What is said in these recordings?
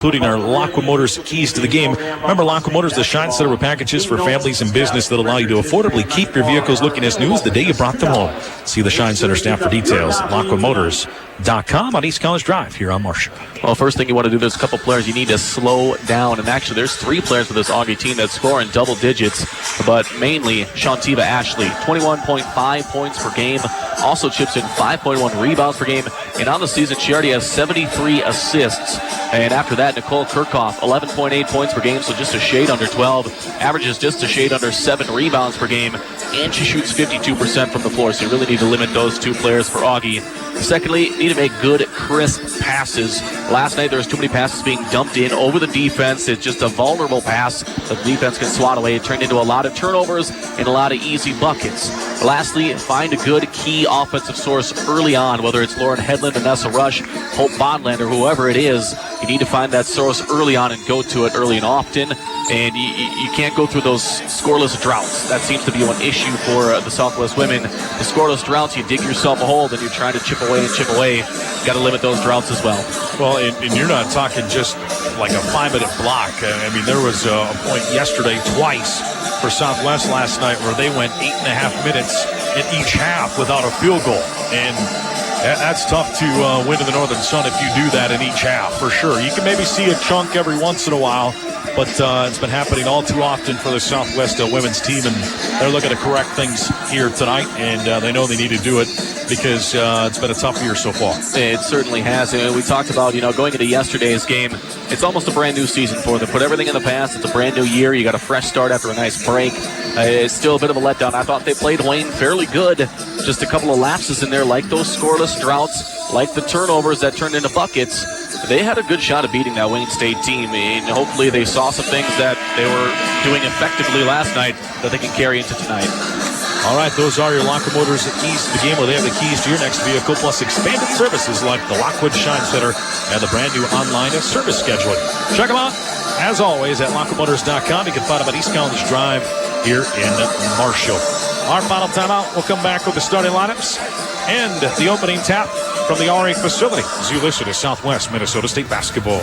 including our Lockwood Motors keys to the game. Remember, Lockwood Motors, the shine setter with packages for families and business that allow you to affordably keep your vehicles looking as new as the day you brought them home. See the Shine Center staff for details at LockwoodMotors.com on East College Drive here on Marshall. Well, first thing you want to do, there's a couple players you need to slow down. And actually, there's 3 players for this Augie team that score in double digits, but mainly Shantiva Ashley, 21.5 points per game. Also chips in 5.1 rebounds per game. And on the season, she already has 73 assists. And after that, Nicole Kirchhoff, 11.8 points per game, so just a shade under 12. Averages just a shade under 7 rebounds per game. And she shoots 52% from the floor, so you really need to limit those 2 players for Augie. Secondly, need to make good, crisp passes. Last night, there was too many passes being dumped in over the defense. It's just a vulnerable pass that the defense can swat away. It turned into a lot of turnovers and a lot of easy buckets. Lastly, find a good key offensive source early on, whether it's Lauren Headland, Vanessa Rush, Hope Bondlander, whoever it is. You need to find that source early on and go to it early and often. And you can't go through those scoreless droughts. That seems to be one issue for the Southwest women. The scoreless droughts, you dig yourself a hole, then you're trying to chip away. Got to limit those droughts as well. Well, and you're not talking just like a 5-minute block. I mean, there was a point yesterday twice for Southwest last night where they went 8.5 minutes in each half without a field goal. And that's tough to win in the Northern Sun if you do that in each half, for sure. You can maybe see a chunk every once in a while, but it's been happening all too often for the Southwest women's team, and they're looking to correct things here tonight, and they know they need to do it because it's been a tough year so far. It certainly has. And we talked about, going into yesterday's game, it's almost a brand new season for them. Put everything in the past. It's a brand new year. You got a fresh start after a nice break. It's still a bit of a letdown. I thought they played Wayne fairly good. Just a couple of lapses in there, like those scoreless droughts, like the turnovers that turned into buckets. They had a good shot of beating that Wayne State team, and hopefully they saw some things that they were doing effectively last night that they can carry into tonight. All right, those are your Lockwood Motors keys to the game, where they have the keys to your next vehicle, plus expanded services like the Lockwood Shine Center and the brand new online service scheduling. Check them out, as always, at LockwoodMotors.com. You can find them at East College Drive here in Marshall. Our final timeout, we'll come back with the starting lineups and the opening tap from the RA facility as you listen to Southwest Minnesota State basketball.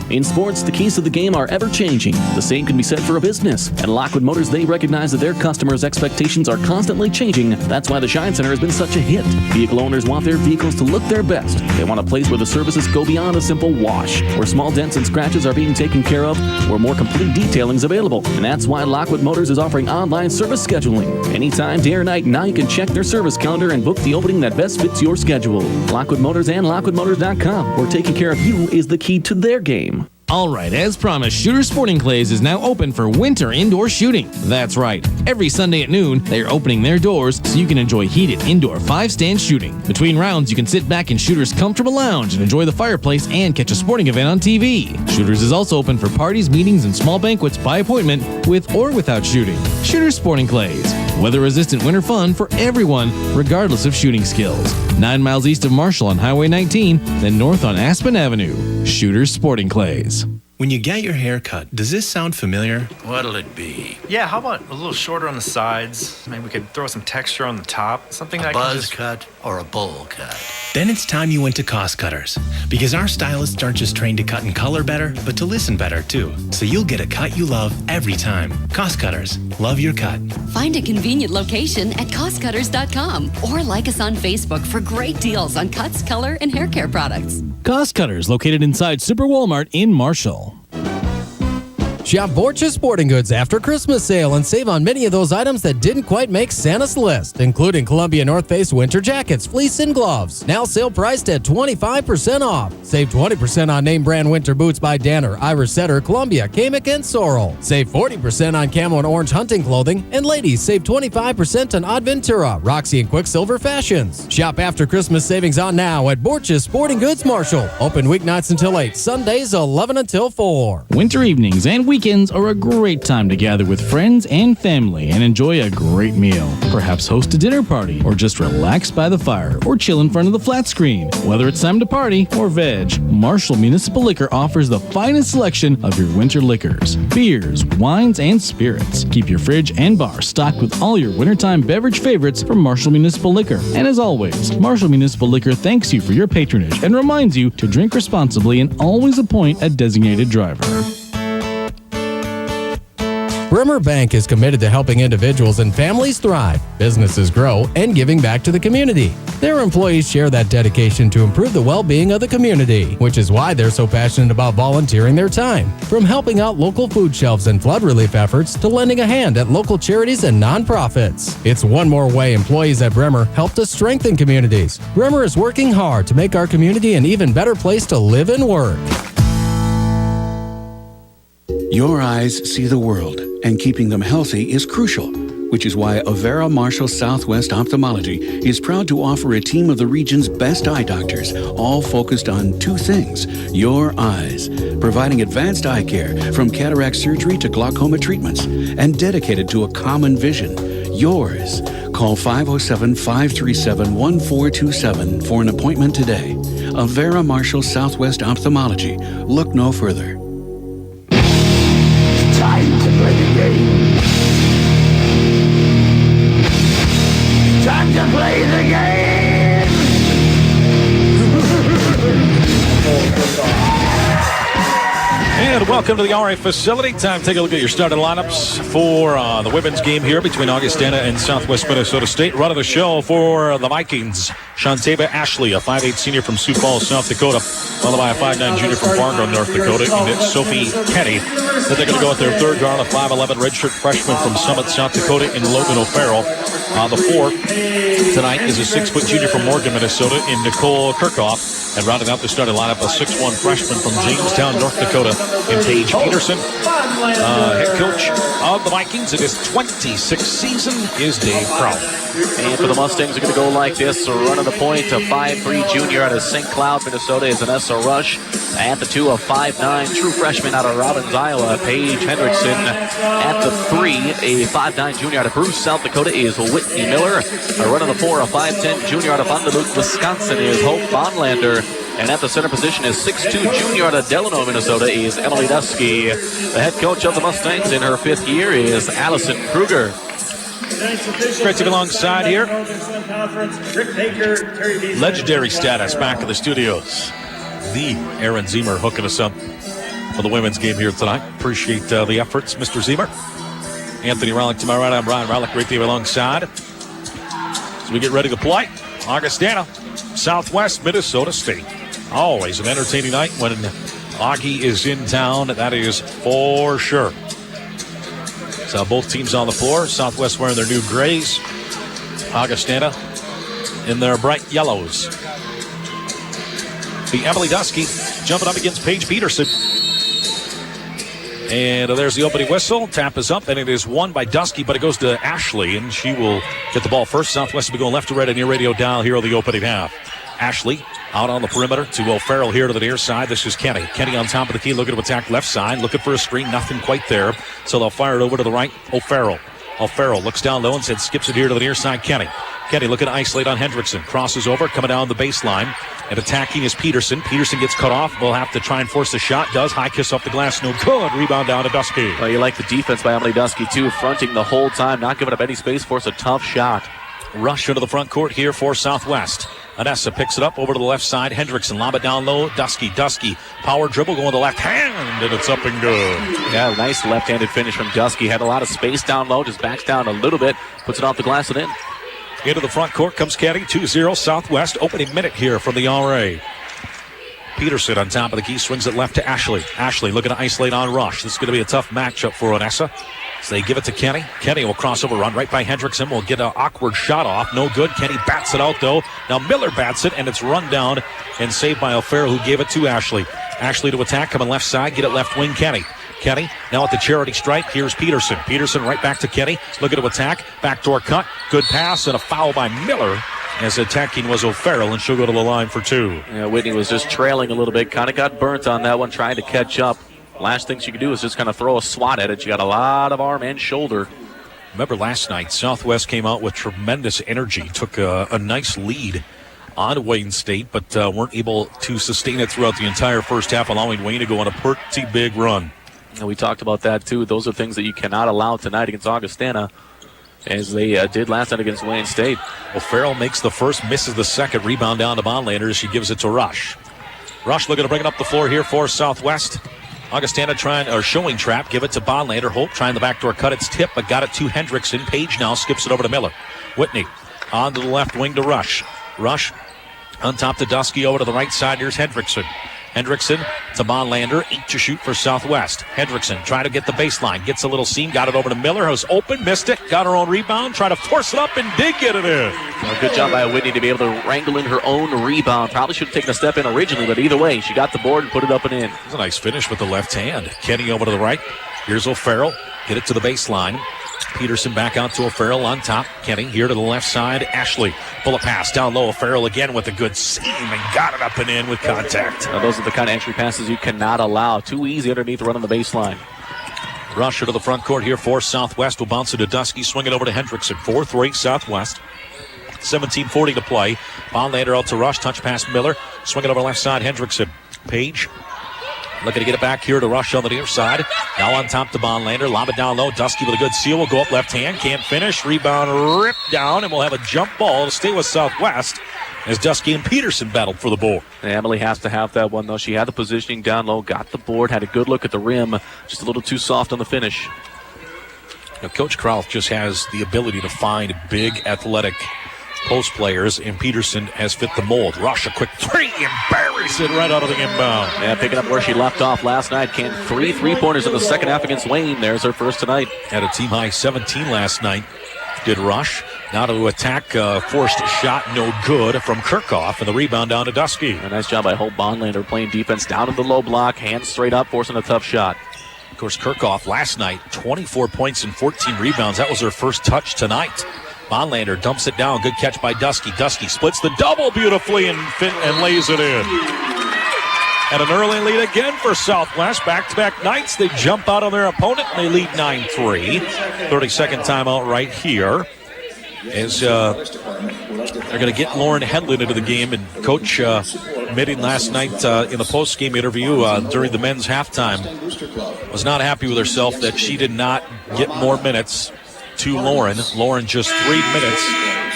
In sports, the keys to the game are ever-changing. The same can be said for a business. At Lockwood Motors, they recognize that their customers' expectations are constantly changing. That's why the Shine Center has been such a hit. Vehicle owners want their vehicles to look their best. They want a place where the services go beyond a simple wash, where small dents and scratches are being taken care of, where more complete detailing is available. And that's why Lockwood Motors is offering online service scheduling. Anytime, day or night, now you can check their service calendar and book the opening that best fits your schedule. Lockwood Motors and LockwoodMotors.com, where taking care of you is the key to their game. All right, as promised, Shooter Sporting Clays is now open for winter indoor shooting. That's right. Every Sunday at noon, they are opening their doors so you can enjoy heated indoor 5-stand shooting. Between rounds, you can sit back in Shooter's comfortable lounge and enjoy the fireplace and catch a sporting event on TV. Shooters is also open for parties, meetings, and small banquets by appointment, with or without shooting. Shooter Sporting Clays. Weather-resistant winter fun for everyone, regardless of shooting skills. 9 miles east of Marshall on Highway 19, then north on Aspen Avenue. Shooter Sporting Clays. When you get your hair cut, does this sound familiar? What'll it be? Yeah, how about a little shorter on the sides? Maybe we could throw some texture on the top. Something A that buzz can just... cut or a bowl cut? Then it's time you went to Cost Cutters. Because our stylists aren't just trained to cut and color better, but to listen better too. So you'll get a cut you love every time. Cost Cutters. Love your cut. Find a convenient location at costcutters.com or like us on Facebook for great deals on cuts, color, and hair care products. Cost Cutters, located inside Super Walmart in Marshall. Shop Borch's Sporting Goods after Christmas sale and save on many of those items that didn't quite make Santa's list, including Columbia North Face winter jackets, fleece, and gloves. Now sale priced at 25% off. Save 20% on name brand winter boots by Danner, Irish Setter, Columbia, Kamick, and Sorrel. Save 40% on camo and orange hunting clothing. And ladies, save 25% on Odd Ventura, Roxy, and Quicksilver Fashions. Shop after Christmas savings on now at Borch's Sporting Goods Marshall. Open weeknights until 8, Sundays 11 until 4. Winter evenings and weekends Weekends are a great time to gather with friends and family and enjoy a great meal. Perhaps host a dinner party, or just relax by the fire, or chill in front of the flat screen. Whether it's time to party or veg, Marshall Municipal Liquor offers the finest selection of your winter liquors, beers, wines, and spirits. Keep your fridge and bar stocked with all your wintertime beverage favorites from Marshall Municipal Liquor. And as always, Marshall Municipal Liquor thanks you for your patronage and reminds you to drink responsibly and always appoint a designated driver. Bremer Bank is committed to helping individuals and families thrive, businesses grow, and giving back to the community. Their employees share that dedication to improve the well-being of the community, which is why they're so passionate about volunteering their time. From helping out local food shelves and flood relief efforts to lending a hand at local charities and nonprofits. It's one more way employees at Bremer help to strengthen communities. Bremer is working hard to make our community an even better place to live and work. Your eyes see the world, and keeping them healthy is crucial, which is why Avera Marshall Southwest Ophthalmology is proud to offer a team of the region's best eye doctors, all focused on two things: your eyes, providing advanced eye care from cataract surgery to glaucoma treatments, and dedicated to a common vision, yours. Call 507-537-1427 for an appointment today. Avera Marshall Southwest Ophthalmology. Look no further. Time to play the game. Time to play the game. And welcome to the RA facility. Time to take a look at your starting lineups for the women's game here between Augustana and Southwest Minnesota State. Running the show for the Vikings, Shantava Ashley, a 5'8 senior from Sioux Falls, South Dakota, followed by a 5'9 junior from Fargo, North Dakota. And it's Sophie Kenny. Then they're going to go with their third guard, a 5'11 redshirt freshman from Summit, South Dakota, in Logan O'Farrell. The fourth tonight is a 6' junior from Morgan, Minnesota, in Nicole Kirchhoff. And rounding out the starting lineup, a 6'1 freshman from Jamestown, North Dakota, in Paige Peterson. Head coach of the Vikings in his 26th season is Dave Crow. And for the Mustangs, they're going to go like this. Running the point, a 5'3 junior out of St. Cloud, Minnesota, is Vanessa Rush. At the 2, a 5'9 true freshman out of Robbins, Iowa, Paige Hendrickson. At the 3, a 5'9 junior out of Bruce, South Dakota, is Whitney Miller. Running the 4, a 5'10 junior out of Fond du Lac, Wisconsin, is Hope Bonlander. And at the center position is 6'2 junior out of Delano, Minnesota, is Emily Dusky. The head coach of the Mustangs in her 5th year is Allison Kruger. Great to be alongside here. Legendary status back in the studios. The Aaron Zemer hooking us up for the women's game here tonight. Appreciate the efforts, Mr. Zemer. Anthony Rollick to my right. I'm Brian Rollick. Great to be alongside. As we get ready to play, Augustana, Southwest Minnesota State. Always an entertaining night when Augie is in town. That is for sure. So both teams on the floor. Southwest wearing their new grays. Augustana in their bright yellows. The Emily Dusky jumping up against Paige Peterson. And there's the opening whistle. Tap is up, and it is won by Dusky, but it goes to Ashley, and she will get the ball first. Southwest will be going left to right on your radio dial here on the opening half. Ashley out on the perimeter to O'Farrell here to the near side. This is Kenny. Kenny on top of the key, looking to attack left side, looking for a screen. Nothing quite there, so they'll fire it over to the right. O'Farrell looks down low and said skips it here to the near side. Kenny looking to isolate on Hendrickson. Crosses over, coming down the baseline. And attacking is Peterson. Peterson gets cut off. Will have to try and force the shot. Does. High kiss off the glass. No good. Rebound down to Dusky. Well, you like the defense by Emily Dusky, too. Fronting the whole time. Not giving up any space for us. A tough shot. Rush into the front court here for Southwest. Anessa picks it up over to the left side. Hendrickson lob it down low. Dusky. Power dribble going to the left hand. And it's up and good. Yeah, nice left-handed finish from Dusky. Had a lot of space down low. Just backs down a little bit. Puts it off the glass and in. Into the front court comes Kenny. 2-0 Southwest. Opening minute here from the RA. Peterson on top of the key. Swings it left to Ashley. Ashley looking to isolate on Rush. This is going to be a tough matchup for Anessa. So they give it to Kenny. Kenny will cross over, run right by Hendrickson. Will get an awkward shot off. No good. Kenny bats it out, though. Now Miller bats it, and it's run down and saved by O'Farrell, who gave it to Ashley. Ashley to attack, coming left side. Get it left wing, Kenny. Kenny now at the charity stripe. Here's Peterson. Peterson right back to Kenny. Looking to attack. Backdoor cut. Good pass and a foul by Miller. As attacking was O'Farrell, and she'll go to the line for two. Yeah, Whitney was just trailing a little bit. Kind of got burnt on that one, trying to catch up. last thing she could do is just kind of throw a swat at it. She got a lot of arm and shoulder. Remember last night, Southwest came out with tremendous energy, took a nice lead on Wayne State, but weren't able to sustain it throughout the entire first half, allowing Wayne to go on a pretty big run. And we talked about that, too. Those are things that you cannot allow tonight against Augustana, as they did last night against Wayne State. Well, Farrell makes the first, misses the second. Rebound down to Bonlander as she gives it to Rush. Rush looking to bring it up the floor here for Southwest. Augustana showing trap, give it to Bonlander. Hope trying the backdoor cut. It's tipped, but got it to Hendrickson. Page now skips it over to Miller. Whitney on to the left wing to Rush. Rush on top to Dusky, over to the right side. Here's Hendrickson. Hendrickson to Bonlander, 8 to shoot for Southwest. Hendrickson trying to get the baseline, gets a little seam, got it over to Miller, who's open, missed it, got her own rebound, try to force it up and did get it in. Well, good job by Whitney to be able to wrangle in her own rebound. Probably should have taken a step in originally, but either way, she got the board and put it up and in. It was a nice finish with the left hand. Kenny over to the right. Here's O'Farrell, get it to the baseline. Peterson back out to O'Farrell on top. Kenny here to the left side. Ashley, pull a pass down low. O'Farrell again with a good seam and got it up and in with contact. Now, those are the kind of entry passes you cannot allow. Too easy underneath running the baseline. Rusher to the front court here for Southwest. Will bounce it to Dusky. Swing it over to Hendrickson. 4-3 Southwest. 17:40 to play. Bonlander out to Rush. Touch pass Miller. Swing it over left side. Hendrickson. Page. Looking to get it back here to Rush on the near side. Now on top to Bonlander. Lob it down low. Dusky with a good seal. Will go up left hand. Can't finish. Rebound ripped down. And we'll have a jump ball to stay with Southwest as Dusky and Peterson battled for the board. And Emily has to have that one, though. She had the positioning down low. Got the board. Had a good look at the rim. Just a little too soft on the finish. Now, Coach Krauth just has the ability to find big athletic post players, and Peterson has fit the mold. Rush, a quick three, and buries it right out of the inbound. Yeah, picking up where she left off last night. Came 3 3-pointers in the second half against Wayne. There's her first tonight. Had a team high 17 last night. Did Rush. Now to attack, forced shot, no good from Kirchhoff, and the rebound down to Dusky. A nice job by Hope Bonlander playing defense down in the low block, hands straight up, forcing a tough shot. Of course, Kirchhoff last night, 24 points and 14 rebounds. That was her first touch tonight. Bonlander dumps it down. Good catch by Dusky. Dusky splits the double beautifully and lays it in. And an early lead again for Southwest. Back-to-back nights, they jump out on their opponent and they lead 9-3. 30-second timeout right here. As they're going to get Lauren Hedlund into the game. And Coach admitting last night in the post-game interview during the men's halftime was not happy with herself that she did not get more minutes to Lauren. Lauren just 3 minutes.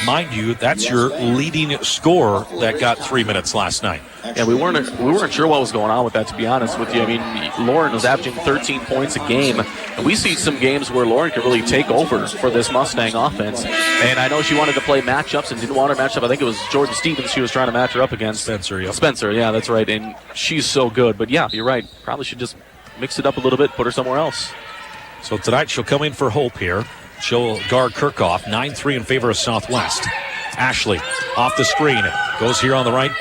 Mind you, that's your leading scorer that got 3 minutes last night. Yeah, we weren't sure what was going on with that, to be honest with you. I mean, Lauren was averaging 13 points a game. And we see some games where Lauren could really take over for this Mustang offense. And I know she wanted to play matchups and didn't want her matchup. I think it was Jordan Stevens she was trying to match her up against. Spencer, yeah. Spencer, yeah, that's right. And she's so good. But yeah, you're right. Probably should just mix it up a little bit, put her somewhere else. So tonight she'll come in for Hope here. She'll guard Kirchhoff. 9-3 in favor of Southwest. Ashley off the screen. Goes here on the right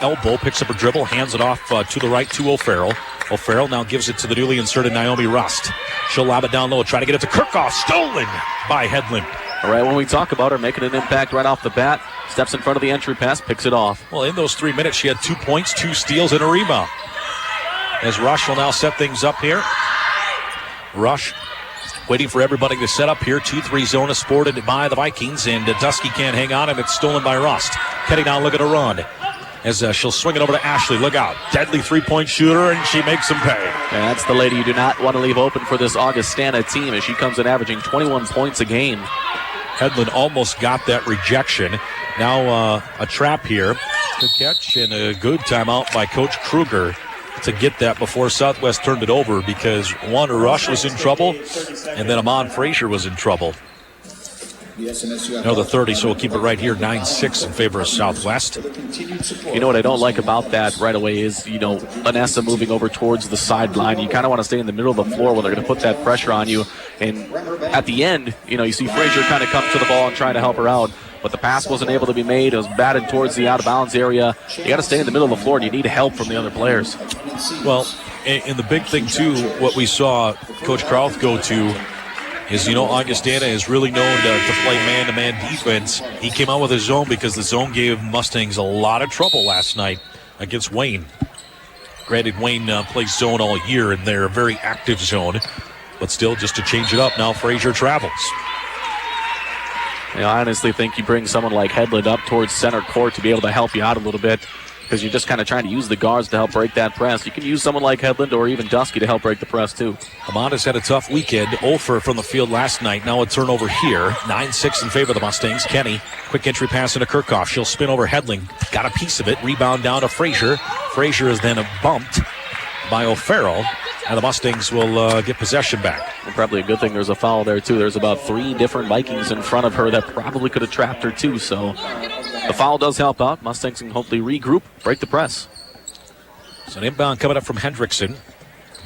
elbow. Picks up her dribble. Hands it off to the right to O'Farrell. O'Farrell now gives it to the newly inserted Naomi Rust. She'll lob it down low. Try to get it to Kirchhoff. Stolen by Hedlund. All right, when we talk about her making an impact right off the bat, steps in front of the entry pass, picks it off. Well, in those 3 minutes, she had 2 points, 2 steals, and a rebound. As Rush will now set things up here. Rush waiting for everybody to set up here. 2-3 zone is sported by the Vikings, and Dusky can't hang on, and it's stolen by Rust. Heading down, look at her run. As she'll swing it over to Ashley. Look out. Deadly three-point shooter, and she makes them pay. And that's the lady you do not want to leave open for this Augustana team as she comes in averaging 21 points a game. Hedlund almost got that rejection. Now a trap here. Good catch and a good timeout by Coach Kruger to get that before Southwest turned it over, because one, Rush was in trouble, and then Amon Frazier was in trouble. Another 30, so we'll keep it right here, 9-6 in favor of Southwest. You know what I don't like about that right away is, Anessa moving over towards the sideline. You kind of want to stay in the middle of the floor where they're going to put that pressure on you. And at the end, you see Frazier kind of come to the ball and trying to help her out. But the pass wasn't able to be made. It was batted towards the out-of-bounds area. You got to stay in the middle of the floor, and you need help from the other players. Well, and the big thing, too, what we saw Coach Krauth go to is, Augustana is really known to play man-to-man defense. He came out with a zone because the zone gave Mustangs a lot of trouble last night against Wayne. Granted, Wayne plays zone all year, and they're a very active zone. But still, just to change it up, now Frazier travels. I honestly think you bring someone like Hedlund up towards center court to be able to help you out a little bit, because you're just kind of trying to use the guards to help break that press. You can use someone like Hedlund or even Dusky to help break the press, too. Ahmad has had a tough weekend. 0 from the field last night. Now a turnover here. 9-6 in favor of the Mustangs. Kenny, quick entry pass into Kirchhoff. She'll spin over Hedling. Got a piece of it. Rebound down to Frazier. Frazier is then bumped by O'Farrell, and the Mustangs will get possession back. And probably a good thing there's a foul there, too. There's about 3 different Vikings in front of her that probably could have trapped her, too, so the foul does help out. Mustangs can hopefully regroup, break the press. So an inbound coming up from Hendrickson.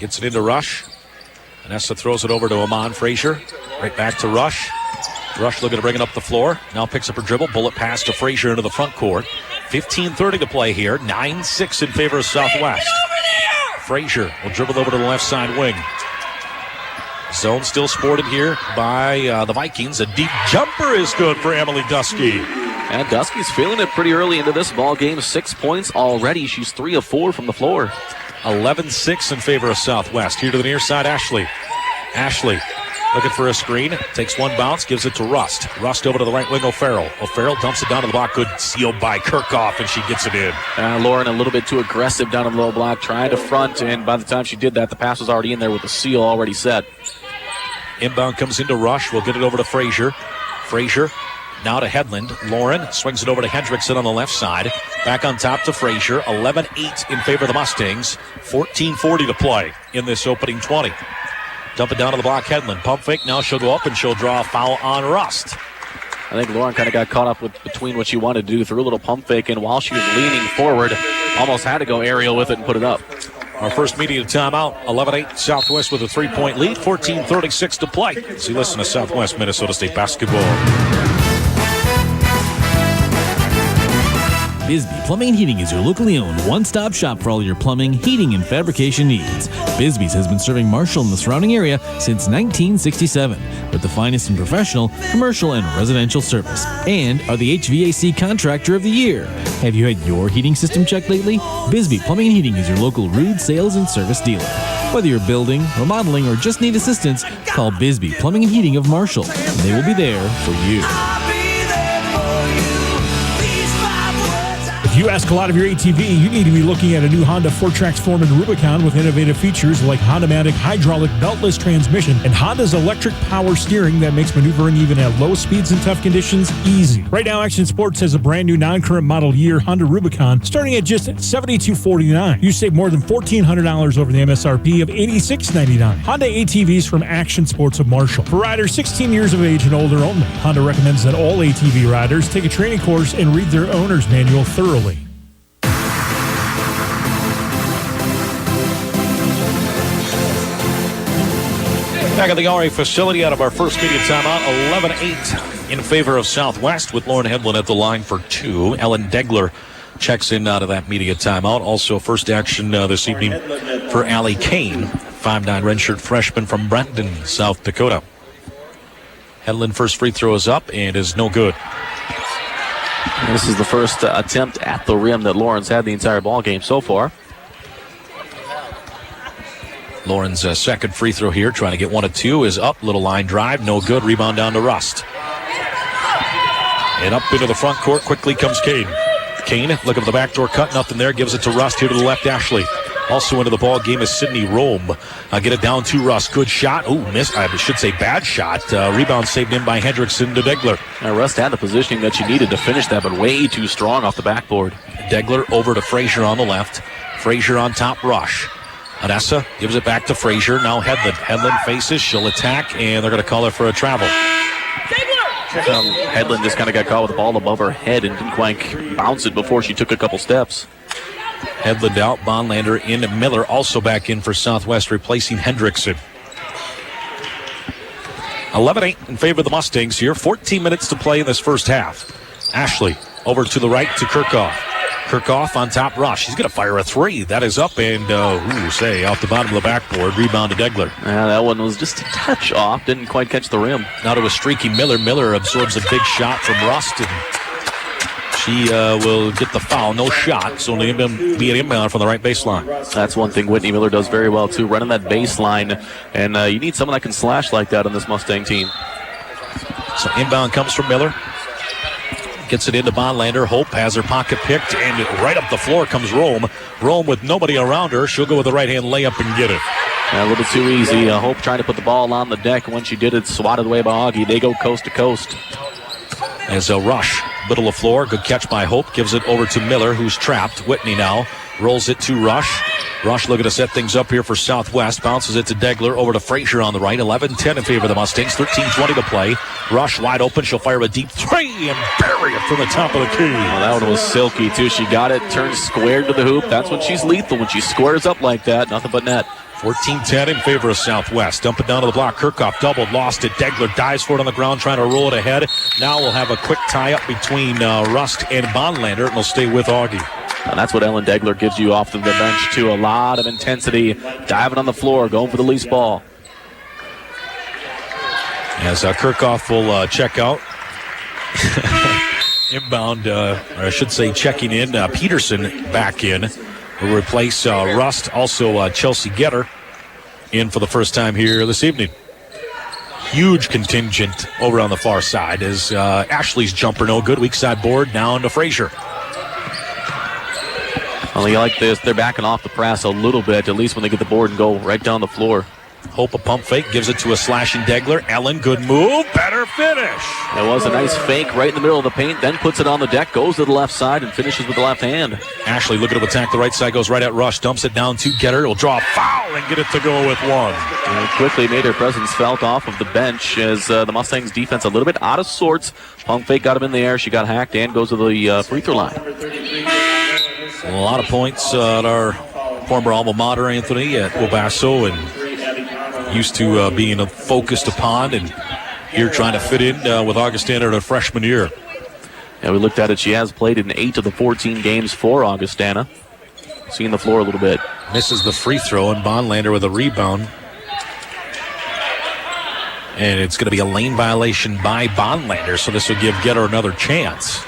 Gets it into Rush. Vanessa throws it over to Amon Frazier. Right back to Rush. Rush looking to bring it up the floor. Now picks up her dribble. Bullet pass to Frazier into the front court. 15:30 to play here. 9-6 in favor of Southwest. Frazier will dribble over to the left side wing. Zone still sported here by the Vikings. A deep jumper is good for Emily Dusky. And Dusky's feeling it pretty early into this ball game. 6 points already. She's 3 of 4 from the floor. 11-6 in favor of Southwest. Here to the near side, Ashley. Ashley looking for a screen. Takes one bounce, gives it to Rust. Rust over to the right wing, O'Farrell. O'Farrell dumps it down to the block. Good seal by Kirchhoff, and she gets it in. Lauren a little bit too aggressive down in the low block, trying to front, and by the time she did that, the pass was already in there with the seal already set. Inbound comes into Rush. We'll get it over to Frazier. Frazier now to Hedlund. Lauren swings it over to Hendrickson on the left side. Back on top to Frazier. 11-8 in favor of the Mustangs. 14:40 to play in this opening 20. Dump it down to the block, Hedlund. Pump fake. Now she'll go up and she'll draw a foul on Rust. I think Lauren kind of got caught up between what she wanted to do. Threw a little pump fake in while she was leaning forward. Almost had to go aerial with it and put it up. Our first media timeout. 11-8 Southwest with a 3-point lead. 14:36 to play. So you listen to Southwest Minnesota State basketball. Bisbee Plumbing and Heating is your locally owned one-stop shop for all your plumbing, heating, and fabrication needs. Bisbee's has been serving Marshall and the surrounding area since 1967 with the finest in professional, commercial, and residential service, and are the HVAC Contractor of the Year. Have you had your heating system checked lately? Bisbee Plumbing and Heating is your local Rude sales and service dealer. Whether you're building, remodeling, or just need assistance, call Bisbee Plumbing and Heating of Marshall, and they will be there for you. If you ask a lot of your ATV, you need to be looking at a new Honda 4Trax Foreman Rubicon with innovative features like Honda-matic hydraulic beltless transmission and Honda's electric power steering that makes maneuvering even at low speeds and tough conditions easy. Right now, Action Sports has a brand new non-current model year Honda Rubicon starting at just $7,249. You save more than $1,400 over the MSRP of $8,699. Honda ATVs from Action Sports of Marshall. For riders 16 years of age and older only. Honda recommends that all ATV riders take a training course and read their owner's manual thoroughly. Back at the RA facility out of our first media timeout, 11-8 in favor of Southwest with Lauren Hedlund at the line for 2. Ellen Degler checks in out of that media timeout. Also first action this evening for Allie Kane, 5'9" redshirt freshman from Brenton, South Dakota. Hedlund first free throw is up and is no good. This is the first attempt at the rim that Lauren's had the entire ball game so far. Lauren's second free throw here, trying to get 1 of 2, is up. Little line drive, no good. Rebound down to Rust. And up into the front court quickly comes Kane. Kane looking for the backdoor cut, nothing there. Gives it to Rust here to the left, Ashley. Also into the ball game is Sydney Rome. Get it down to Rust. Good shot. Ooh, miss. I should say bad shot. Rebound saved in by Hendrickson to Degler. Rust had the positioning that she needed to finish that, but way too strong off the backboard. Degler over to Frazier on the left. Frazier on top, Rush. Anessa gives it back to Frazier. Now Hedlund. Hedlund faces. She'll attack, and they're going to call her for a travel. Hedlund just kind of got caught with the ball above her head and didn't quite bounce it before she took a couple steps. Hedlund out. Bonlander in. Miller also back in for Southwest, replacing Hendrickson. 11-8 in favor of the Mustangs here. 14 minutes to play in this first half. Ashley over to the right to Kirchhoff. Kirchhoff on top, Rush. He's going to fire a 3. That is up and, off the bottom of the backboard. Rebound to Degler. That one was just a touch off. Didn't quite catch the rim. Now to a streaky Miller. Miller absorbs a big shot from Rust, and She will get the foul. No shot, so it'll be an inbound from the right baseline. That's one thing Whitney Miller does very well, too, running that baseline. And you need someone that can slash like that on this Mustang team. So inbound comes from Miller. Gets it into Bonlander. Hope has her pocket picked, and right up the floor comes Rome. Rome with nobody around her. She'll go with the right-hand layup and get it. A little too easy. Hope trying to put the ball on the deck. When she did it, swatted away by Augie. They go coast to coast. As a rush, middle of floor. Good catch by Hope. Gives it over to Miller, who's trapped. Whitney now rolls it to Rush. Rush looking to set things up here for Southwest. Bounces it to Degler. Over to Frazier on the right. 11-10 in favor of the Mustangs. 13-20 to play. Rush wide open. She'll fire a deep three and bury it from the top of the key. Well, that one was silky, too. She got it, turned squared to the hoop. That's when she's lethal. When she squares up like that, nothing but net. 14-10 in favor of Southwest. Dump it down to the block. Kirchhoff doubled, lost it. Degler dives for it on the ground, trying to roll it ahead. Now we'll have a quick tie-up between Rust and Bonlander, and it'll stay with Augie. And that's what Ellen Degler gives you off the bench, too. A lot of intensity, diving on the floor, going for the loose ball. As Kirchhoff will check out. Inbound, or I should say checking in. Peterson back in. Will replace Rust. Also Chelsea Getter in for the first time here this evening. Huge contingent over on the far side as Ashley's jumper no good. Weak side board down to Frazier. Well, you like this. They're backing off the press a little bit, at least when they get the board and go right down the floor. Hope a pump fake, gives it to a slashing Degler. Ellen, good move, better finish. It was a nice fake right in the middle of the paint, then puts it on the deck, goes to the left side, and finishes with the left hand. Ashley looking to attack the right side, goes right at Rush, dumps it down to Getter. Will draw a foul and get it to go with one. And quickly made her presence felt off of the bench as the Mustangs defense a little bit out of sorts. Pump fake got him in the air, she got hacked and goes to the free throw line. A lot of points at our former alma mater, Anthony, at Wabasso, and used to being focused upon, and here trying to fit in with Augustana in her freshman year. Yeah, we looked at it. She has played in 8 of the 14 games for Augustana. Seeing the floor a little bit. Misses the free throw, and Bonlander with a rebound. And it's going to be a lane violation by Bonlander, so this will give Getter another chance.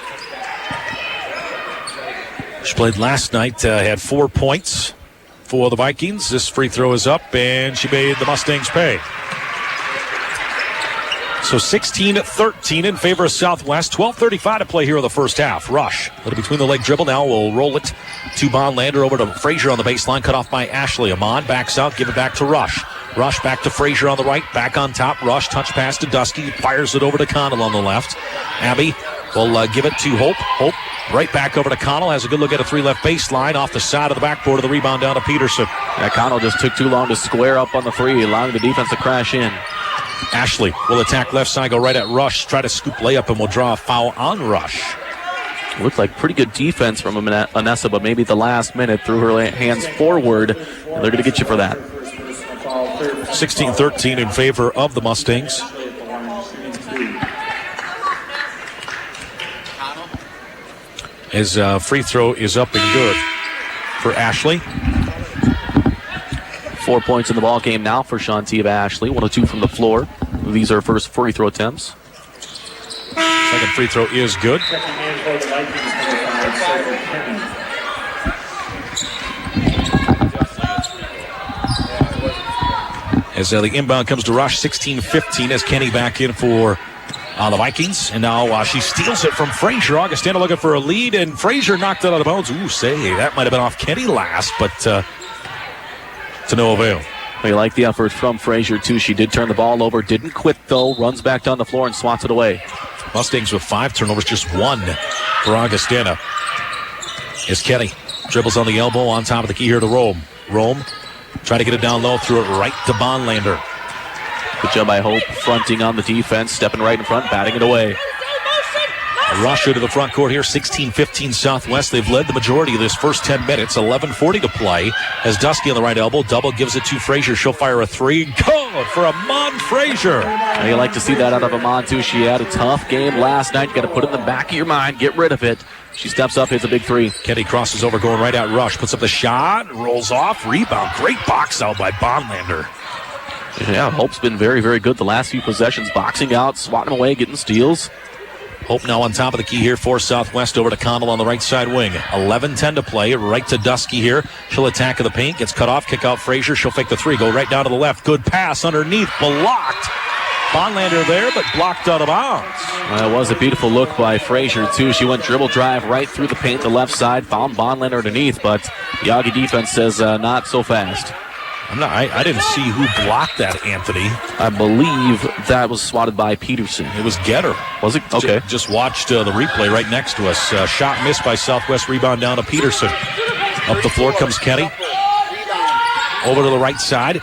She played last night, had 4 points for the Vikings. This free throw is up, and she made the Mustangs pay. So 16-13 in favor of Southwest. 12:35 to play here in the first half. Rush, a little between the leg dribble. Now we'll roll it to Bonlander over to Frazier on the baseline. Cut off by Ashley. Amon backs out, give it back to Rush. Rush back to Frazier on the right, back on top. Rush, touch pass to Dusky, fires it over to Connell on the left. Abby will give it to Hope. Hope right back over to Connell. Has a good look at a 3 left baseline off the side of the backboard of the rebound down to Peterson. Yeah, Connell just took too long to square up on the free, allowing the defense to crash in. Ashley will attack left side, go right at Rush, try to scoop layup, and will draw a foul on Rush. Looked like pretty good defense from Anessa, but maybe at the last minute threw her hands forward, and they're going to get you for that. 16-13 in favor of the Mustangs. His free throw is up and good for Ashley. 4 points in the ball game now for Shantiva Ashley. 1 of 2 from the floor. These are her first free throw attempts. Second free throw is good. As the inbound comes to Rush, 16-15 as Kenny back in for the Vikings. And now she steals it from Frazier. Augustana looking for a lead, and Frazier knocked it out of bounds. Ooh, that might have been off Kenny last, but to no avail. We like the effort from Frazier, too. She did turn the ball over, didn't quit, though. Runs back down the floor and swats it away. Mustangs with 5 turnovers, just 1 for Augustana. As Kenny dribbles on the elbow on top of the key here to Rome. Rome try to get it down low, threw it right to Bonlander. Good job by Hope, fronting on the defense, stepping right in front, batting it away. Rusher to the front court here, 16-15 Southwest. They've led the majority of this first 10 minutes. 11:40 to play. As Dusky on the right elbow, double gives it to Frazier. She'll fire a 3. Good for Amon Frazier. And you like to see that out of Amon, too. She had a tough game last night. You got to put it in the back of your mind, get rid of it. She steps up, hits a big 3. Kenny crosses over, going right at Rush. Puts up the shot, rolls off, rebound. Great box out by Bonlander. Yeah, Hope's been very, very good the last few possessions. Boxing out, swatting away, getting steals. Hope now on top of the key here for Southwest over to Connell on the right side wing. 11-10 to play. Right to Dusky here. She'll attack of the paint. Gets cut off. Kick out Frazier. She'll fake the three. Go right down to the left. Good pass underneath. Blocked. Bonlander there, but blocked out of bounds. Well, it was a beautiful look by Frazier, too. She went dribble drive right through the paint, the left side, found Bonlander underneath, but the Augie defense says not so fast. I didn't see who blocked that, Anthony. I believe that was swatted by Peterson. It was Getter. Was it? Okay. Just watched the replay right next to us. Shot missed by Southwest. Rebound down to Peterson. Up the floor comes Kenny. Over to the right side.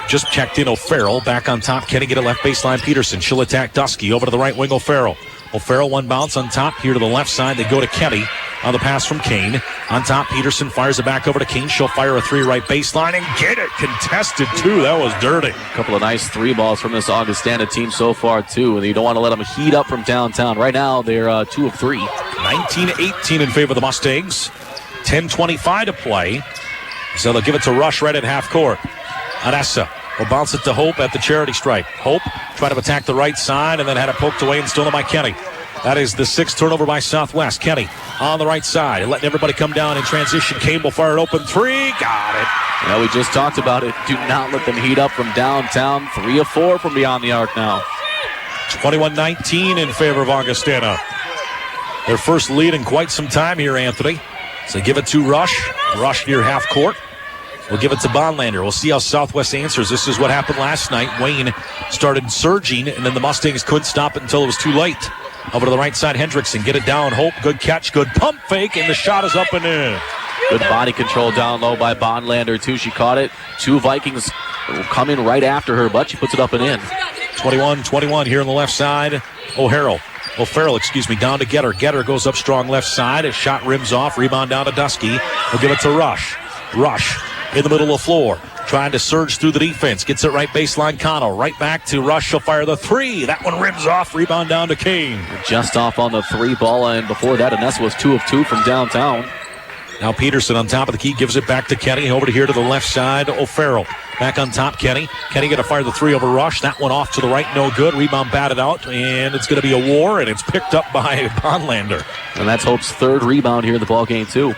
Just checked in O'Farrell. Back on top. Kenny get a left baseline. Peterson. She'll attack Dusky. Over to the right wing. O'Farrell. O'Farrell one bounce on top. Here to the left side. They go to Kenny on the pass from Kane. On top, Peterson fires it back over to Kane. She'll fire a three right baseline and get it. Contested, too. That was dirty. A couple of nice three balls from this Augustana team so far, too. And you don't want to let them heat up from downtown. Right now, they're 2 of 3. 19-18 in favor of the Mustangs. 10:25 to play. So they'll give it to Rush right at half court. Anessa will bounce it to Hope at the charity stripe. Hope tried to attack the right side and then had it poked away and stolen by Kenny. That is the 6th turnover by Southwest. Kenny on the right side, letting everybody come down in transition. Kane will fire an open three. Got it. Well, we just talked about it. Do not let them heat up from downtown. 3 of 4 from beyond the arc now. 21-19 in favor of Augustana. Their first lead in quite some time here, Anthony. So give it to Rush. Rush near half court. We'll give it to Bonlander. We'll see how Southwest answers. This is what happened last night. Wayne started surging, and then the Mustangs couldn't stop it until it was too late. Over to the right side, Hendrickson. Get it down. Hope. Good catch. Good pump fake, and the shot is up and in. Good body control down low by Bonlander, too. She caught it. 2 Vikings will come in right after her, but she puts it up and in. 21-21 here on the left side. O'Farrell, down to Getter. Getter goes up strong left side. A shot rims off. Rebound down to Dusky. We'll give it to Rush. Rush in the middle of the floor, trying to surge through the defense. Gets it right baseline. Connell right back to Rush. She'll fire the three. That one rims off. Rebound down to Kane. Just off on the 3 ball, and before that, Anessa was 2 of 2 from downtown. Now Peterson on top of the key gives it back to Kenny. Over to here to the left side. O'Farrell back on top. Kenny going to fire the 3 over Rush. That one off to the right. No good. Rebound batted out, and it's going to be a war, and it's picked up by Bonlander. And that's Hope's 3rd rebound here in the ball game, too.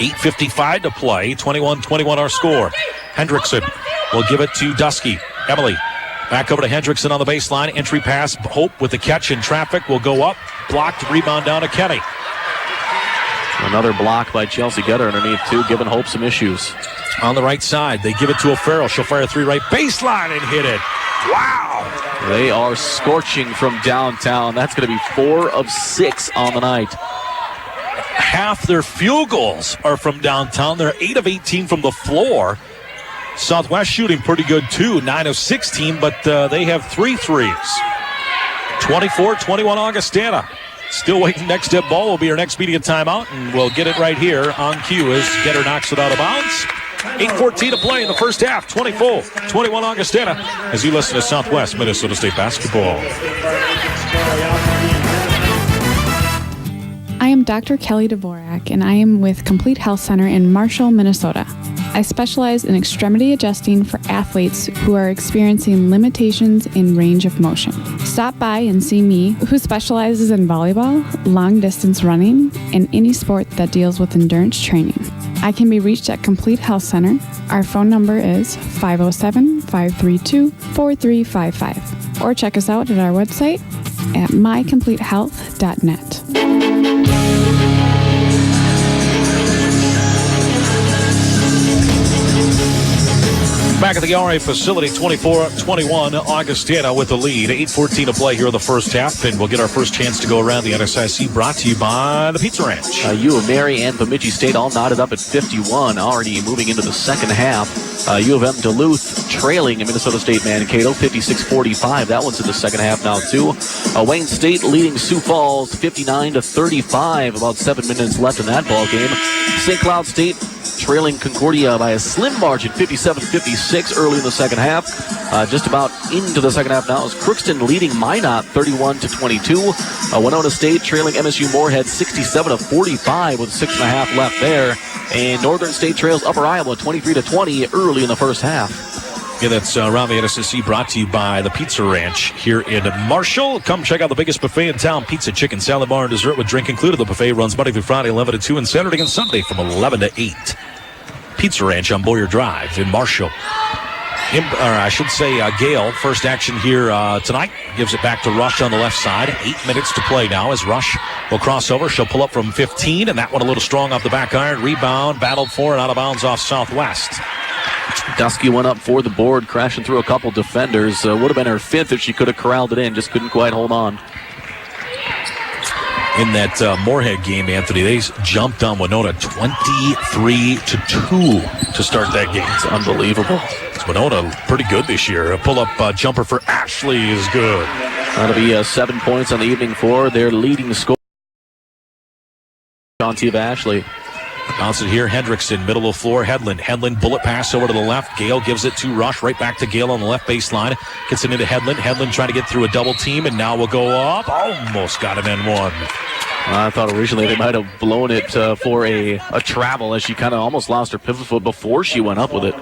8:55 to play. 21-21 our score. Hendrickson will give it to Dusky. Emily back over to Hendrickson on the baseline. Entry pass. Hope with the catch in traffic will go up. Blocked. Rebound down to Kenny. Another block by Chelsea Getter underneath, too, giving Hope some issues. On the right side, they give it to O'Farrell. She'll fire a 3 right baseline and hit it. Wow! They are scorching from downtown. That's going to be 4 of 6 on the night. Half their field goals are from downtown. They're 8 of 18 from the floor. Southwest shooting pretty good, too. 9 of 16, but they have 3 threes. 24-21 Augustana. Still waiting. Next step ball will be our next media timeout, and we'll get it right here on cue as Getter knocks it out of bounds. 8:14 to play in the first half. 24-21 Augustana as you listen to Southwest Minnesota State basketball. I am Dr. Kelly Dvorak, and I am with Complete Health Center in Marshall, Minnesota. I specialize in extremity adjusting for athletes who are experiencing limitations in range of motion. Stop by and see me, who specializes in volleyball, long distance running, and any sport that deals with endurance training. I can be reached at Complete Health Center. Our phone number is 507-532-4355, or check us out at our website at mycompletehealth.net. Back at the RA facility, 24-21, Augustana with the lead. 8:14 to play here in the first half, and we'll get our first chance to go around the NSIC, brought to you by the Pizza Ranch. U of Mary and Bemidji State all knotted up at 51, already moving into the second half. U of M Duluth trailing Minnesota State Mankato, 56-45. That one's in the second half now, too. Wayne State leading Sioux Falls, 59-35. About 7 minutes left in that ball game. St. Cloud State trailing Concordia by a slim margin, 57-56 early in the second half. Just about into the second half now is Crookston leading Minot 31-22. Winona State trailing MSU Moorhead 67-45 with 6.5 left there. And Northern State trails Upper Iowa 23-20 early in the first half. Yeah, that's around the SMSU, brought to you by the Pizza Ranch here in Marshall. Come check out the biggest buffet in town. Pizza, chicken, salad bar, and dessert with drink included. The buffet runs Monday through Friday, 11 to 2, and Saturday and Sunday from 11 to 8. Pizza Ranch on Boyer Drive in Marshall. Gale, first action here tonight. Gives it back to Rush on the left side. 8 minutes to play now as Rush will cross over. She'll pull up from 15, and that one a little strong off the back iron. Rebound, battled for, and out of bounds off Southwest. Dusky went up for the board, crashing through a couple defenders. Would have been her fifth if she could have corralled it in, just couldn't quite hold on. In that Moorhead game, Anthony, they jumped on Winona 23-2 to start that game. It's unbelievable. Winona pretty good this year. A pull-up jumper for Ashley is good. That'll be 7 points on the evening for their leading scorer, Shantiva Ashley. Bounce it here. Hendrickson, middle of the floor. Hedlund, bullet pass over to the left. Gale gives it to Rush. Right back to Gale on the left baseline. Gets it into Hedlund. Hedlund trying to get through a double team, and now will go up. Almost got him in one. I thought originally they might have blown it for a travel, as she kind of almost lost her pivot foot before she went up with it.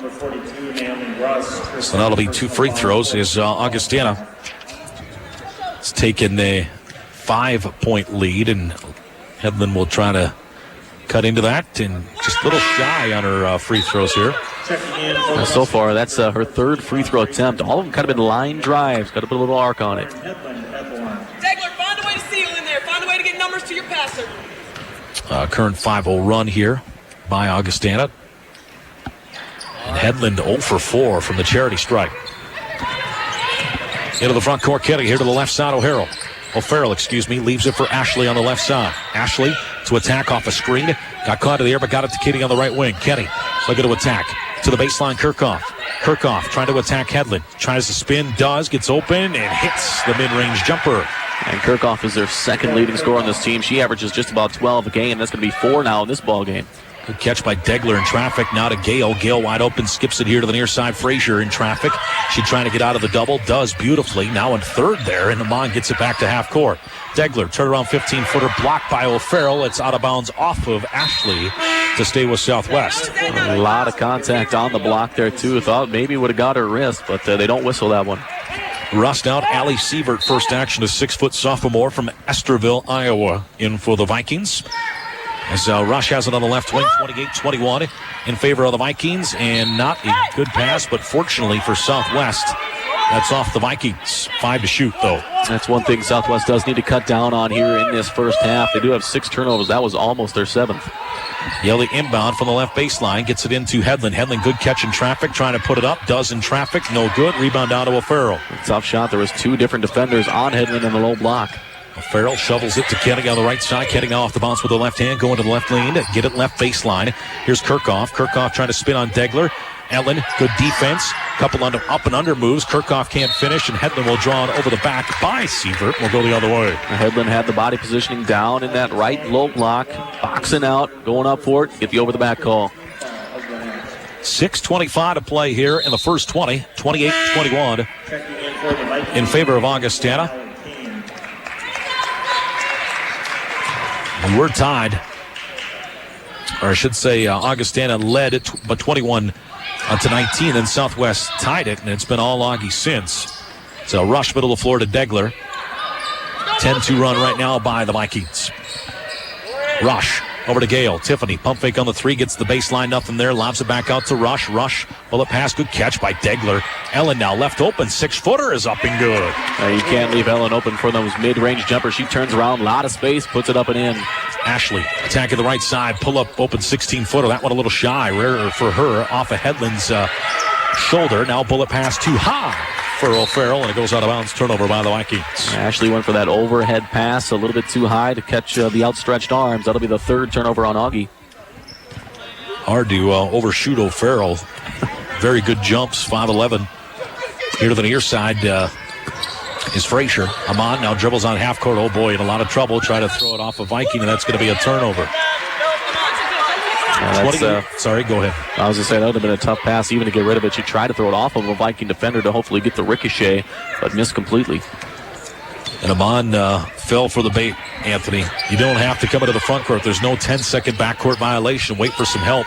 So that'll be 2 free throws as Augustana has taken a 5-point lead, and Hedlund will try to cut into that, and just a little shy on her free throws here. So far, that's her third free throw attempt. All of them kind of been line drives. Got to put a little arc on it. Degler, find a way to seal in there. Find a way to get numbers to your passer. Current 5-0 run here by Augustana. And Hedlund 0 for 4 from the charity stripe. Into the front court, Kenny here to the left side, O'Farrell, leaves it for Ashley on the left side. Ashley to attack off a screen. Got caught in the air, but got it to Kitty on the right wing. Kenny looking to attack. To the baseline, Kirchhoff trying to attack Hedlund. Tries to spin, gets open, and hits the mid-range jumper. And Kirchhoff is their second leading scorer on this team. She averages just about 12 a game. That's going to be 4 now in this ball game. Good catch by Degler in traffic. Now to Gale. Gale wide open, skips it here to the near side. Frazier in traffic. She trying to get out of the double. Does beautifully. Now in third there, and Amon gets it back to half court. Degler, turnaround 15-footer, blocked by O'Farrell. It's out of bounds off of Ashley to stay with Southwest. A lot of contact on the block there, too. Thought maybe would have got her wrist, but they don't whistle that one. Rust out. Allie Sievert, first action, a 6-foot sophomore from Esterville, Iowa, in for the Vikings. As Rush has it on the left wing, 28-21 in favor of the Vikings, and not a good pass, but fortunately for Southwest, that's off the Vikings. 5 to shoot, though. That's one thing Southwest does need to cut down on here in this first half. They do have 6 turnovers. That was almost their 7th. Yelly inbound from the left baseline, gets it into Hedlund. Hedlund, good catch in traffic, trying to put it up, does in traffic, no good. Rebound down to O'Farrell. Tough shot. There was 2 different defenders on Hedlund in the low block. Farrell shovels it to Kenny on the right side. Kenny now off the bounce with the left hand, going to the left lane, get it left baseline. Here's Kirchhoff. Kirchhoff trying to spin on Degler. Ellen, good defense. Couple up and under moves. Kirchhoff can't finish, and Hedlund will draw it over the back by Sievert. Will go the other way. Hedlund had the body positioning down in that right low block, boxing out, going up for it, get the over the back call. 6:25 to play here in the first 20. 28-21 in favor of Augustana. And we're tied, or I should say Augustana led it, but 21 to 19, and Southwest tied it, and it's been all Augie since. So Rush middle of the floor to Degler. 10-2 run right now by the Vikings. Rush over to Gale. Tiffany, pump fake on the 3, gets the baseline, nothing there, lobs it back out to Rush. Rush, bullet pass, good catch by Degler. Ellen now left open, 6-footer is up and good. You can't leave Ellen open for those mid-range jumpers. She turns around, a lot of space, puts it up and in. Ashley, attacking the right side, pull up, open 16-footer. That one a little shy, rare for her, off of Hedlund's shoulder. Now bullet pass too high for O'Farrell, and it goes out of bounds. Turnover by the Vikings. Ashley went for that overhead pass a little bit too high to catch the outstretched arms. That'll be the 3rd turnover on Augie. Hard to overshoot O'Farrell. Very good jumps, 5'11". Here to the near side is Frazier. Amon now dribbles on half court. Oh boy, in a lot of trouble. Try to throw it off a Viking, and that's going to be a turnover. Sorry, go ahead. I was going to say that would have been a tough pass even to get rid of it. She tried to throw it off of a Viking defender to hopefully get the ricochet, but missed completely. And Amon fell for the bait, Anthony. You don't have to come into the front court. There's no 10-second backcourt violation. Wait for some help.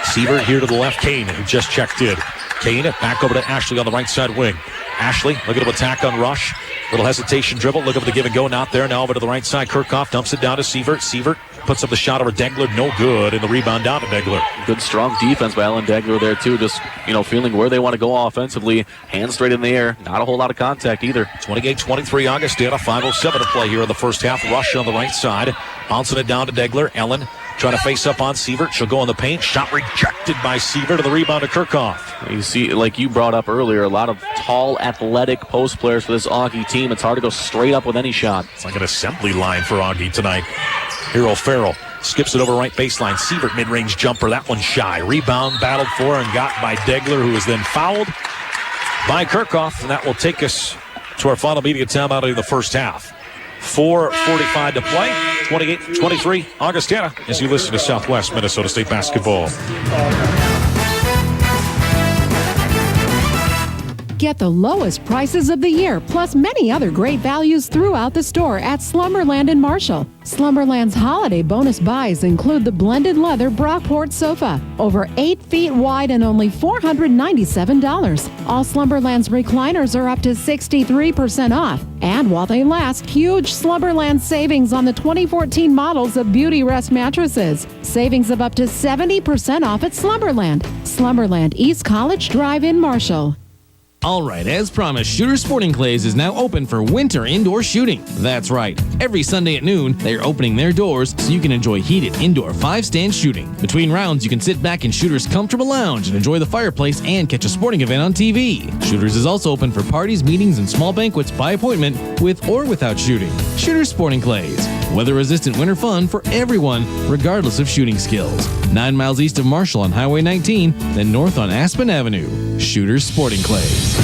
Sievert here to the left. Kane, who just checked in. Kane back over to Ashley on the right side wing. Ashley, look at him attack on Rush. Little hesitation dribble. Look over the give and go. Not there. Now over to the right side. Kirchhoff dumps it down to Sievert. Sievert puts up the shot over Degler. No good. And the rebound down to Degler. Good, strong defense by Ellen Degler there, too. Just, feeling where they want to go offensively. Hands straight in the air. Not a whole lot of contact either. 28-23 Augustana. 5:07 to play here in the first half. Rush on the right side. Bouncing it down to Degler. Ellen trying to face up on Sievert. She'll go in the paint. Shot rejected by Sievert. To the rebound to Kirchhoff. You see, like you brought up earlier, a lot of tall, athletic post players for this Augie team. It's hard to go straight up with any shot. It's like an assembly line for Augie tonight. Here O'Farrell skips it over right baseline. Sievert mid-range jumper. That one shy. Rebound battled for and got by Degler, who was then fouled by Kirchhoff. And that will take us to our final media timeout in the first half. 4:45 to play. 28-23 Augustana as you listen to Southwest Minnesota State basketball. Get the lowest prices of the year, plus many other great values throughout the store at Slumberland in Marshall. Slumberland's holiday bonus buys include the blended leather Brockport sofa, over 8 feet wide and only $497. All Slumberland's recliners are up to 63% off. And while they last, huge Slumberland savings on the 2014 models of Beauty Rest mattresses. Savings of up to 70% off at Slumberland. Slumberland, East College Drive in Marshall. All right, as promised, Shooter Sporting Clays is now open for winter indoor shooting. That's right. Every Sunday at noon, they are opening their doors so you can enjoy heated indoor 5-stand shooting. Between rounds, you can sit back in Shooter's comfortable lounge and enjoy the fireplace and catch a sporting event on TV. Shooters is also open for parties, meetings, and small banquets by appointment with or without shooting. Shooter Sporting Clays. Weather-resistant winter fun for everyone, regardless of shooting skills. 9 miles east of Marshall on Highway 19, then north on Aspen Avenue. Shooter Sporting Clays.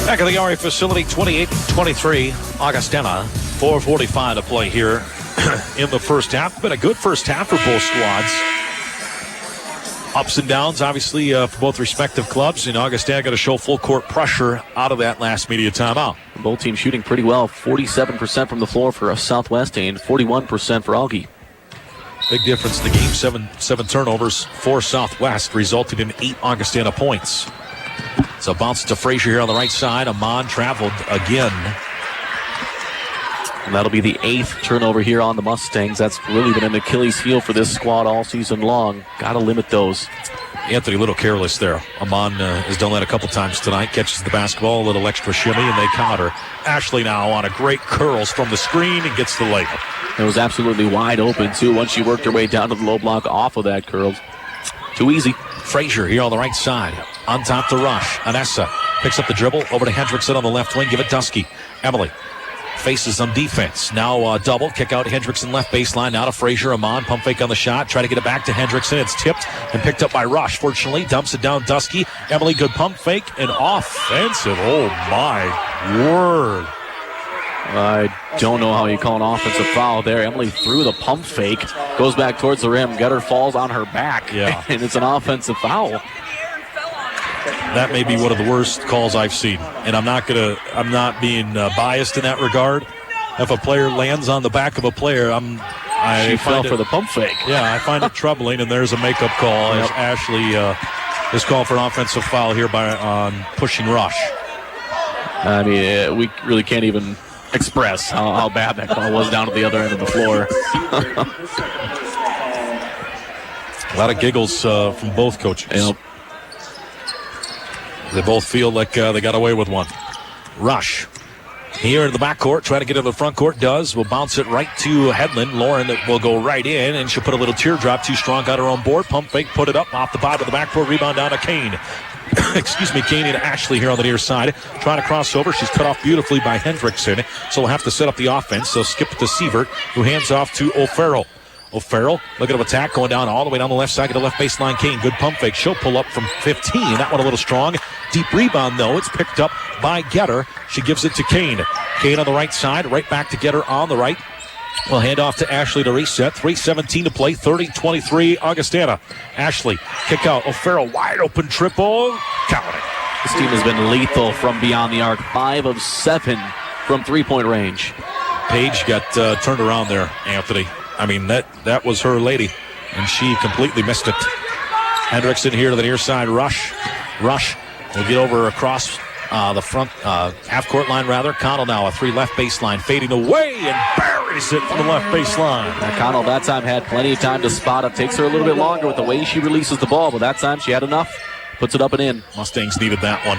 Back at the RA facility, 28-23 Augustana. 4:45 to play here in the first half. Been a good first half for both squads. Ups and downs, obviously, for both respective clubs. And Augustana got to show full court pressure out of that last media timeout. Both teams shooting pretty well. 47% from the floor for Southwest and 41% for Augie. Big difference in the game. Seven turnovers for Southwest, resulted in 8 Augustana points. So bounce to Frazier here on the right side. Amon traveled again. And that'll be the 8th turnover here on the Mustangs. That's really been an Achilles heel for this squad all season long. Got to limit those. Anthony a little careless there. Amon has done that a couple times tonight. Catches the basketball, a little extra shimmy, and they counter. Ashley now on a great curls from the screen and gets the layup. It was absolutely wide open, too, once she worked her way down to the low block off of that curl. Too easy. Frazier here on the right side. On top to Rush. Anessa picks up the dribble. Over to Hendrickson on the left wing. Give it Dusky. Emily faces some defense. Now double. Kick out Hendrickson left baseline. Now to Frazier. Amon. Pump fake on the shot. Try to get it back to Hendrickson. It's tipped and picked up by Rush. Fortunately, dumps it down Dusky. Emily, good pump fake and offensive. Oh, my word. I don't know how you call an offensive foul there. Emily threw the pump fake. Goes back towards the rim. Getter falls on her back. Yeah. And it's an offensive foul. That may be one of the worst calls I've seen. And I'm not being biased in that regard. If a player lands on the back of a player, she fell for the pump fake. Yeah, I find it troubling, and there's a makeup call as Ashley is called for an offensive foul here on pushing Rush. I mean, we really can't even express how bad that call was down at the other end of the floor. A lot of giggles from both coaches. Yep. They both feel like they got away with one. Rush here in the backcourt, trying to get into the front court. Will bounce it right to Headland. Lauren will go right in, and she'll put a little teardrop. Too strong, got her on board. Pump fake, put it up off the bottom of the backcourt. Rebound down to Kane. Excuse me, Kane and Ashley here on the near side. Trying to cross over. She's cut off beautifully by Hendrickson. So we'll have to set up the offense. So skip to Sievert, who hands off to O'Farrell. O'Farrell, look at him attack, going down all the way down the left side to the left baseline. Kane, good pump fake. She'll pull up from 15. That one a little strong. Deep rebound, though. It's picked up by Getter. She gives it to Kane. Kane on the right side, right back to Getter on the right. We'll hand off to Ashley to reset. 3:17 to play, 30-23 Augustana. Ashley, kick out. O'Farrell, wide open triple. Counting. This team has been lethal from beyond the arc. 5 of 7 from three-point range. Page got turned around there, Anthony. I mean, that was her lady, and she completely missed it. Hendrickson here to the near side. Rush will get over across the front half-court line, rather. Connell now, a 3 left baseline, fading away and buries it from the left baseline. Connell that time had plenty of time to spot it. Takes her a little bit longer with the way she releases the ball, but that time she had enough. Puts it up and in. Mustangs needed that one.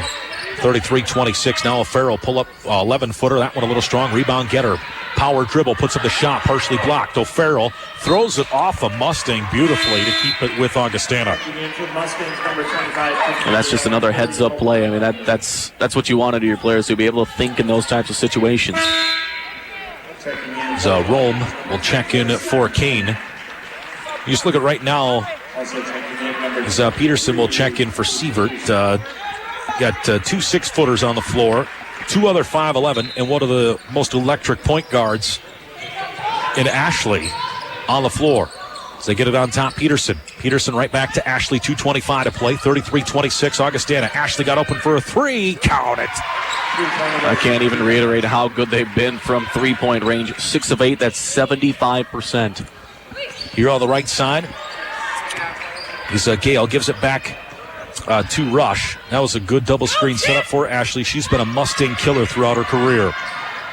33-26. Now O'Farrell pull up 11-footer. That one a little strong. Rebound getter. Power dribble. Puts up the shot. Partially blocked. O'Farrell throws it off a Mustang beautifully to keep it with Augustana. And that's just another heads-up play. I mean, that's what you want to do, your players, to be able to think in those types of situations. So Rome will check in for Kane. You just look at right now. As Peterson will check in for Sievert. Got 2 6-footers on the floor, 2 other 5'11", and one of the most electric point guards in Ashley on the floor. So they get it on top, Peterson. Peterson right back to Ashley, 2:25 to play, 33-26, Augustana. Ashley got open for a 3, count it. I can't even reiterate how good they've been from three-point range. 6 of 8, that's 75%. Here on the right side is Gale, gives it back to Rush. That was a good double screen setup for Ashley. She's been a Mustang killer throughout her career.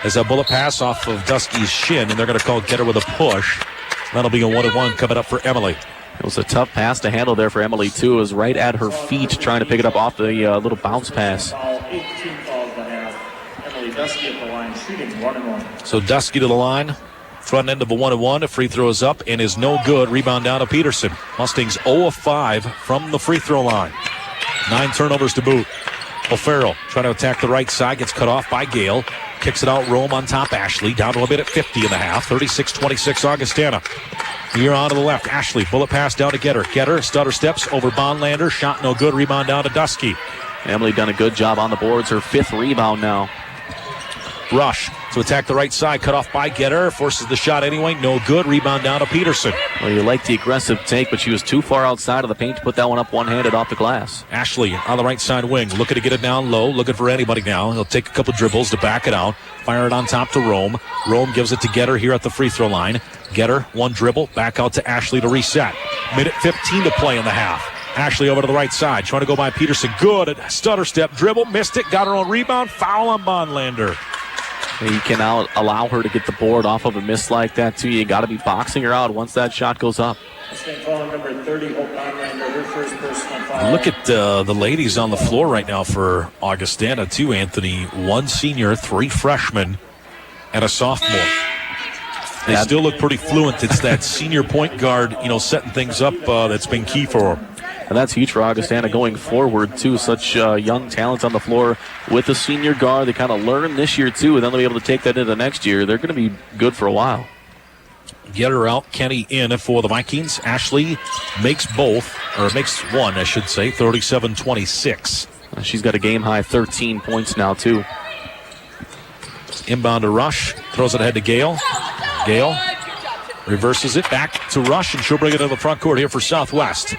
As a bullet pass off of Dusky's shin, and they're going to call Getter with a push. That'll be a 1-1 coming up for Emily. It was a tough pass to handle there for Emily, too. It was right at her feet, trying to pick it up off the little bounce pass. Emily Dusky at the line, shooting 1-1. So Dusky to the line. Front end of a 1-1. A free throw is up and is no good. Rebound down to Peterson. Mustangs 0 of 5 from the free throw line. 9 turnovers to boot. O'Farrell trying to attack the right side. Gets cut off by Gale. Kicks it out. Rome on top. Ashley down to a bit at 50 in the half. 36-26 Augustana. Here on to the left. Ashley. Bullet pass down to Getter. Getter. Stutter steps over Bondlander. Shot no good. Rebound down to Dusky. Emily done a good job on the boards. Her 5th rebound now. Rush to attack the right side. Cut off by Getter. Forces the shot anyway. No good. Rebound down to Peterson. Well, you like the aggressive take, but she was too far outside of the paint to put that one up one-handed off the glass. Ashley on the right side wing. Looking to get it down low. Looking for anybody now. He'll take a couple dribbles to back it out. Fire it on top to Rome. Rome gives it to Getter here at the free throw line. Getter, 1 dribble. Back out to Ashley to reset. Minute 15 to play in the half. Ashley over to the right side. Trying to go by Peterson. Good at stutter step. Dribble. Missed it. Got her own rebound. Foul on Bondlander. You cannot allow her to get the board off of a miss like that, too. You got to be boxing her out once that shot goes up. Number 30, Hope Bondlander, her first personal foul. Look at the ladies on the floor right now for Augustana, too, Anthony. 1 senior, 3 freshmen, and a sophomore. They still look pretty fluent. It's that senior point guard, setting things up that's been key for them. And that's huge for Augustana going forward, too. Such young talent on the floor with a senior guard. They kind of learn this year, too, and then they'll be able to take that into next year. They're going to be good for a while. Get her out. Kenny in for the Vikings. Ashley makes both, or makes one, I should say, 37-26. She's got a game-high 13 points now, too. Inbound to Rush. Throws it ahead to Gale. Gale reverses it back to Rush, and she'll bring it to the front court here for Southwest.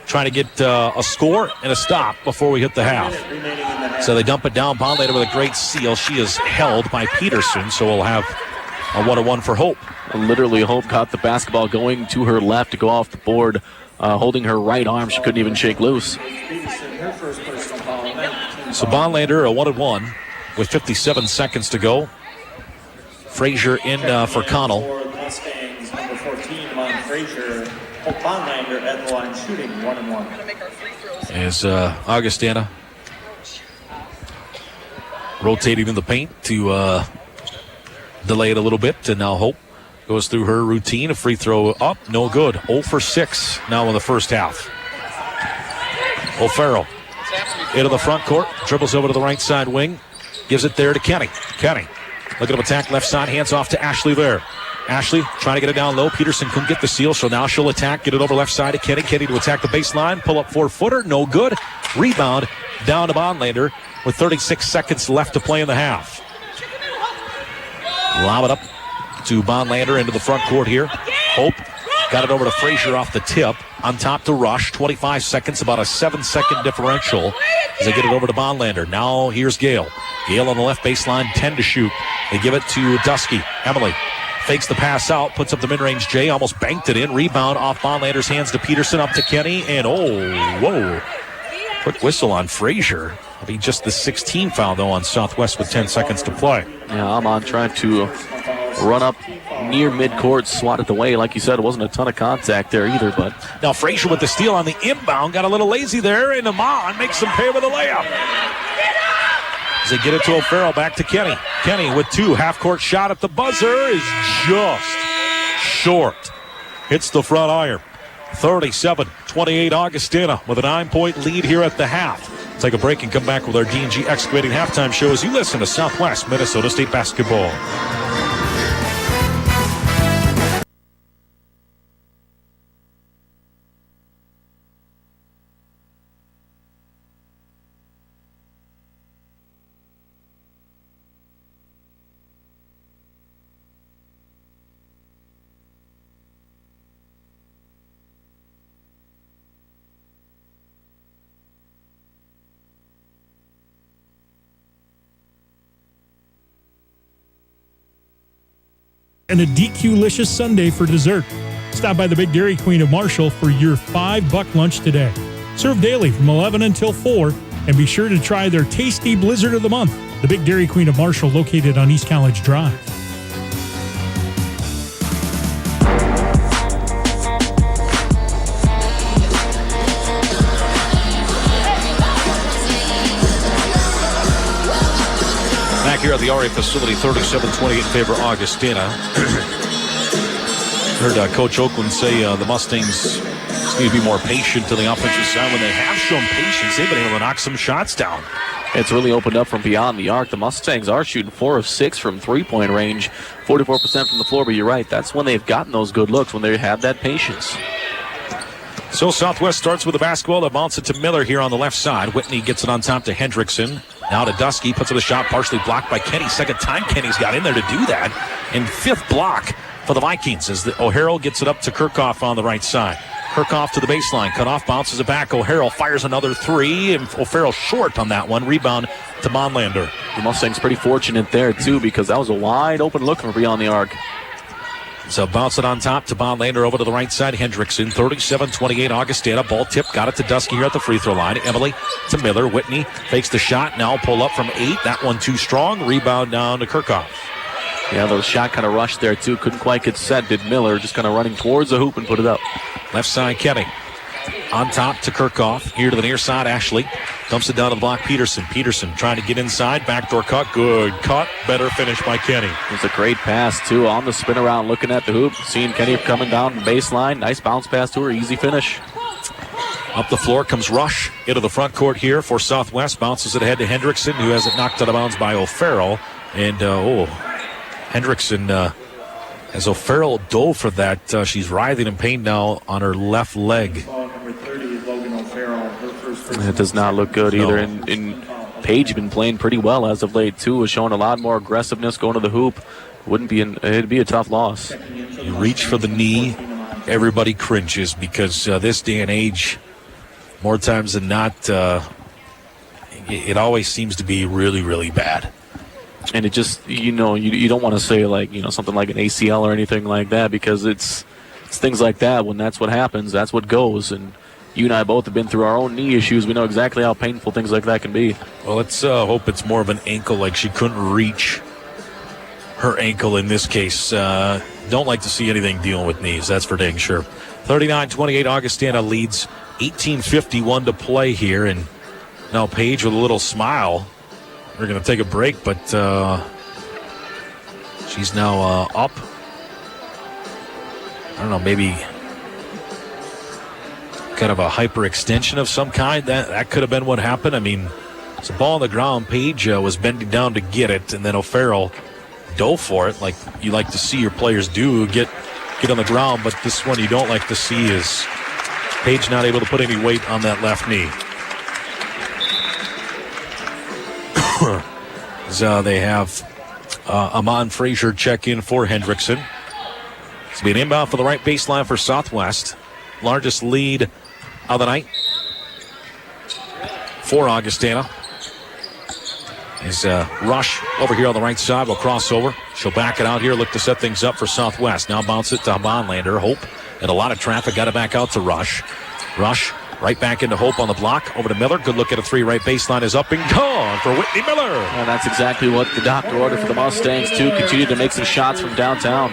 Trying to get a score and a stop before we hit the half. So they dump it down. Bondlander with a great steal. She is held by Peterson, so we'll have a 1-1 for Hope. Literally, Hope got the basketball going to her left to go off the board, holding her right arm. She couldn't even shake loose. So Bondlander, a 1-1 with 57 seconds to go. Frazier in for Connell. Mustangs, number 14, Mon Frazier. Hope Bondlander at the line shooting 1-1. As Augustana rotating in the paint to delay it a little bit. And now Hope goes through her routine. A free throw up, no good. 0 for 6 now in the first half. O'Farrell into the front court. Dribbles over to the right side wing. Gives it there to Kenny. Kenny looking to attack left side. Hands off to Ashley there. Ashley trying to get it down low. Peterson couldn't get the steal, so now she'll attack. Get it over left side to Kenny. Kenny to attack the baseline. Pull up 4-footer. No good. Rebound down to Bondlander with 36 seconds left to play in the half. Lob it up to Bondlander into the front court here. Hope got it over to Frazier off the tip. On top to Rush. 25 seconds, about a 7-second differential as they get it over to Bondlander. Now here's Gale. Gale on the left baseline, 10 to shoot. They give it to Dusky. Emily Fakes the pass out, puts up the mid-range J, almost banked it in. Rebound off Bonlander's hands to Peterson, up to Kenny, and whoa. Quick whistle on Frazier. It'll be just the 16th foul, though, on Southwest with 10 seconds to play. Yeah, Amon trying to run up near midcourt, swat it away. Like you said, it wasn't a ton of contact there either. But now Frazier with the steal on the inbound, got a little lazy there, and Amon makes him pay with a layup. As they get it to O'Farrell, back to Kenny. Kenny with 2, half-court shot at the buzzer is just short. Hits the front iron. 37-28 Augustana with a 9-point lead here at the half. Take a break and come back with our D&G Excavating halftime show as you listen to Southwest Minnesota State basketball. And a DQ-licious sundae for dessert. Stop by the Big Dairy Queen of Marshall for your $5 lunch today. Served daily from 11 until 4, and be sure to try their tasty Blizzard of the Month. The Big Dairy Queen of Marshall, located on East College Drive. Here at the RA facility, 37-28 in favor of Augustana. Heard Coach Oakland say the Mustangs need to be more patient to the offensive side. When they have shown patience, they've been able to knock some shots down. It's really opened up from beyond the arc. The Mustangs are shooting 4 of 6 from three-point range, 44% from the floor, but you're right. That's when they've gotten those good looks, when they have that patience. So Southwest starts with the basketball. They'll bounce it to Miller here on the left side. Whitney gets it on top to Hendrickson. Now to Dusky, puts up a shot, partially blocked by Kenny. Second time Kenny's got in there to do that. And 5th block for the Vikings as O'Harrell gets it up to Kirchhoff on the right side. Kirchhoff to the baseline. Cut off, bounces it back. O'Harrell fires another 3, and O'Farrell short on that one. Rebound to Monlander. The Mustangs pretty fortunate there, too, because that was a wide open look from beyond the arc. So bounce it on top to Bonlander over to the right side. Hendrickson, 37-28 Augustana. Ball tip, got it to Dusky here at the free throw line. Emily to Miller. Whitney fakes the shot. Now pull up from 8. That one too strong. Rebound down to Kirchhoff. Yeah, the shot kind of rushed there too. Couldn't quite get set, did Miller. Just kind of running towards the hoop and put it up. Left side, Kenny. On top to Kirchhoff. Here to the near side, Ashley. Dumps it down to the block, Peterson. Peterson trying to get inside. Backdoor cut. Good cut. Better finish by Kenny. It's a great pass, too. On the spin around, looking at the hoop. Seeing Kenny coming down the baseline. Nice bounce pass to her. Easy finish. Up the floor comes Rush into the front court here for Southwest. Bounces it ahead to Hendrickson, who has it knocked out of bounds by O'Farrell. And, Hendrickson, as O'Farrell dove for that, she's writhing in pain now on her left leg. It does not look good either. And Page been playing pretty well as of late, too. Is showing a lot more aggressiveness going to the hoop. It'd be a tough loss. You reach for the knee, everybody cringes because this day and age, more times than not, it always seems to be really, really bad. And it just, you don't want to say something like an ACL or anything like that, because it's things like that. When that's what happens, that's what goes. And you and I both have been through our own knee issues. We know exactly how painful things like that can be. Well, let's hope it's more of an ankle, like she couldn't reach her ankle in this case. Don't like to see anything dealing with knees, that's for dang sure. 39-28, Augustana leads. 18:51 to play here. And now Page with a little smile. We're going to take a break, but she's now up. I don't know, maybe kind of a hyperextension of some kind. That could have been what happened. I mean, it's a ball on the ground. Page was bending down to get it, and then O'Farrell dove for it, like you like to see your players do, get on the ground. But this one you don't like to see is Page not able to put any weight on that left knee. So they have Amon Frazier check in for Hendrickson. It's being inbound for the right baseline for Southwest. Largest lead of the night for Augustana. Is Rush over here on the right side will cross over. She'll back it out here, look to set things up for Southwest. Now bounce it to Bonlander. Hope and a lot of traffic, got it back out to Rush. Rush right back into Hope on the block. Over to Miller. Good look at a three. Right baseline is up and gone for Whitney Miller. And that's exactly what the doctor ordered for the Mustangs, too. Continue to make some shots from downtown.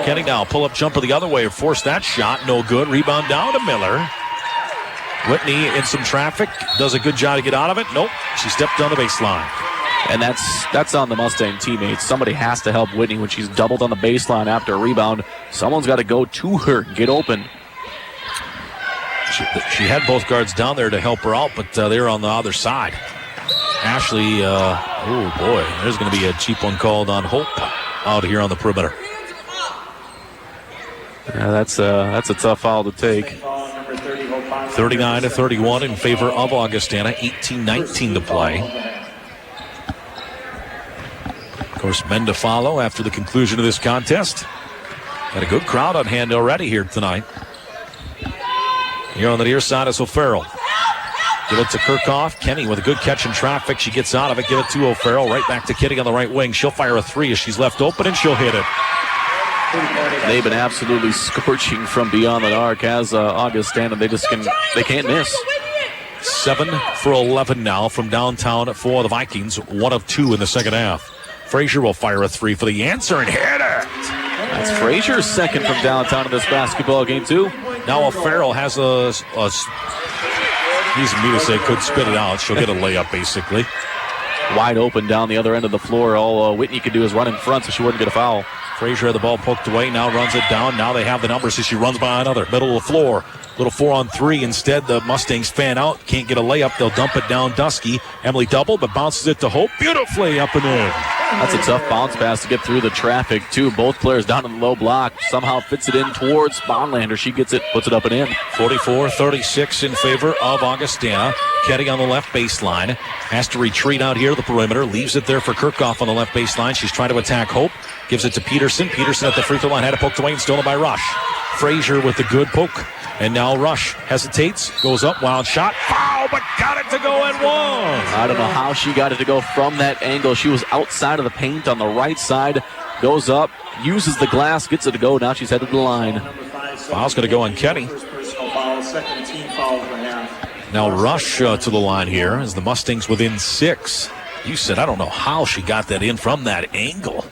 Kenny now pull-up jumper the other way. Force that shot. No good. Rebound down to Miller. Whitney in some traffic. Does a good job to get out of it. Nope. She stepped on the baseline. And that's on the Mustang teammates. Somebody has to help Whitney when she's doubled on the baseline after a rebound. Someone's got to go to her, get open. She had both guards down there to help her out, but they're on the other side. Ashley, oh boy, there's going to be a cheap one called on Hope out here on the perimeter. Yeah, that's a tough foul to take. 39-31 in favor of Augustana. 18-19 to play. Of course, men to follow after the conclusion of this contest. Got a good crowd on hand already here tonight. Here on the near side is O'Farrell. Give it to Kirchhoff. Kenny with a good catch in traffic. She gets out of it. Give it to O'Farrell. Right back to Kitty on the right wing. She'll fire a three as she's left open, and she'll hit it. They've been absolutely scorching from beyond the arc as Augustana. They can't miss. 7 for 11 now from downtown for the Vikings. 1 of 2 in the second half. Frazier will fire a three for the answer and hit it. That's Frazier's second from downtown in this basketball game, too. Now O'Farrell has easy me to say, could spit it out. She'll get a layup, basically. Wide open down the other end of the floor. All Whitney could do is run in front so she wouldn't get a foul. Frazier had the ball poked away, now runs it down. Now they have the numbers as she runs by another. Middle of the floor. Little 4-on-3. Instead, the Mustangs fan out. Can't get a layup. They'll dump it down Dusky. Emily double, but bounces it to Hope. Beautifully up and in. That's a tough bounce pass to get through the traffic, too. Both players down in the low block. Somehow fits it in towards Bonlander. She gets it, puts it up and in. 44-36 in favor of Augustana. Ketty on the left baseline. Has to retreat out here to the perimeter. Leaves it there for Kirchhoff on the left baseline. She's trying to attack Hope. Gives it to Peterson. Peterson at the free throw line. Had it poked away and stolen by Rush. Frazier with the good poke. And now Rush hesitates. Goes up. Wild shot. Foul, but got it to go and one. I don't know how she got it to go from that angle. She was outside of the paint on the right side. Goes up. Uses the glass. Gets it to go. Now she's headed to the line. Foul's going to go on Kenny. Now Rush to the line here as the Mustangs within 6. You said, I don't know how she got that in from that angle.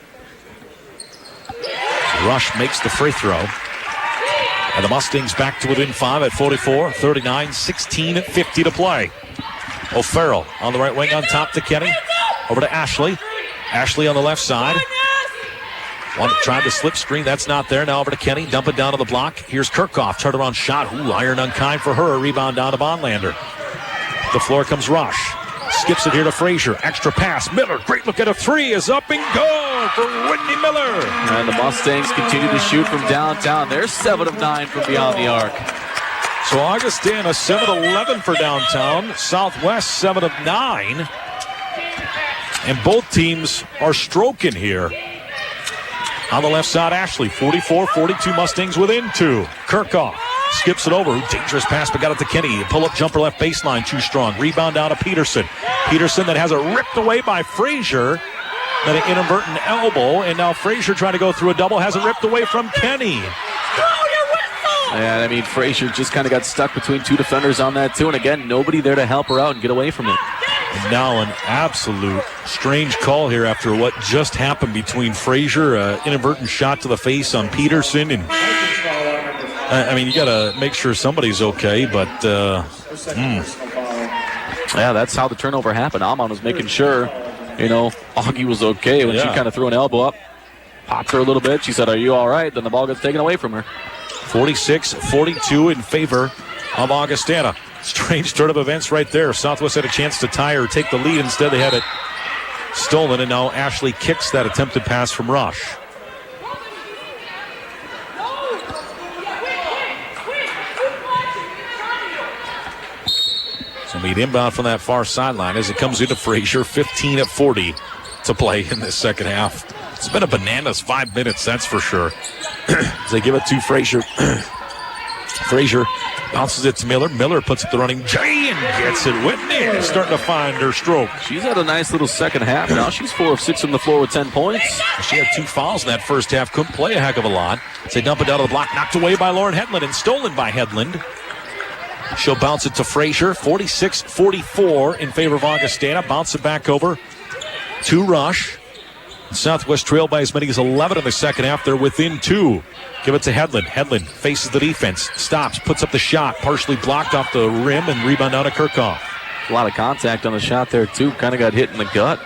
So Rush makes the free throw. And the Mustangs back to within 5 at 44-39, 16:50 to play. O'Farrell on the right wing on top to Kenny. Over to Ashley. Ashley on the left side. Tried the slip screen. That's not there. Now over to Kenny. Dump it down to the block. Here's Kirchhoff. Turnaround shot. Ooh, iron unkind for her. Rebound down to Bonlander. The floor comes Rush. Skips it here to Frazier. Extra pass. Miller. Great look at a three. Is up and gone for Whitney Miller. And the Mustangs continue to shoot from downtown. They're 7 of 9 from beyond the arc. So Augustana 7 of 11 for downtown. Southwest 7 of 9. And both teams are stroking here. On the left side, Ashley. 44-42 Mustangs within 2. Kirchhoff. Skips it over. Dangerous pass, but got it to Kenny. Pull-up jumper left baseline, too strong. Rebound down to Peterson. Peterson that has it ripped away by Frazier. Then an inadvertent elbow, and now Frazier trying to go through a double. Has it ripped away from Kenny. And I mean, Frazier just kind of got stuck between 2 defenders on that, too. And again, nobody there to help her out and get away from it. And now an absolute strange call here after what just happened between Frazier. Inadvertent shot to the face on Peterson, and I mean, you got to make sure somebody's okay, but yeah, that's how the turnover happened. Amon was making sure, Augie was okay when she kind of threw an elbow up, popped her a little bit. She said, "Are you all right?" Then the ball gets taken away from her. 46-42 in favor of Augustana. Strange turn of events right there. Southwest had a chance to tie or take the lead. Instead, they had it stolen, and now Ashley kicks that attempted pass from Rush. So meet inbound from that far sideline as it comes into Frazier. 15-40 to play in this second half. It's been a bananas 5 minutes, that's for sure. As they give it to Frazier. Frazier bounces it to Miller. Miller puts it to running Jay and gets it. Whitney is starting to find her stroke. She's had a nice little second half. Now she's 4 of 6 on the floor with 10 points. She had 2 fouls in that first half. Couldn't play a heck of a lot. They dump it down to the block. Knocked away by Lauren Hedlund and stolen by Hedlund. She'll bounce it to Frazier. 46-44 in favor of Augustana. Bounce it back over to Rush. Southwest trail by as many as 11 in the second half. They're within 2. Give it to Hedlund. Hedlund faces the defense. Stops. Puts up the shot. Partially blocked off the rim and rebound down to Kirchhoff. A lot of contact on the shot there, too. Kind of got hit in the gut.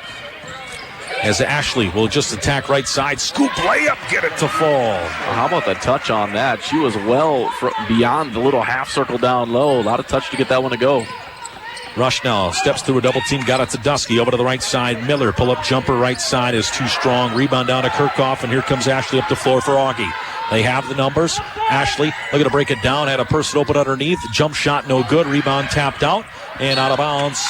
As Ashley will just attack right side. Scoop layup. Get it to fall. How about the touch on that? She was well beyond the little half circle down low. A lot of touch to get that one to go. Rush now steps through a double team. Got it to Dusky. Over to the right side. Miller. Pull up jumper right side is too strong. Rebound down to Kirchhoff. And here comes Ashley up the floor for Augie. They have the numbers. Ashley looking to break it down. Had a person open underneath. Jump shot no good. Rebound tapped out. And out of bounds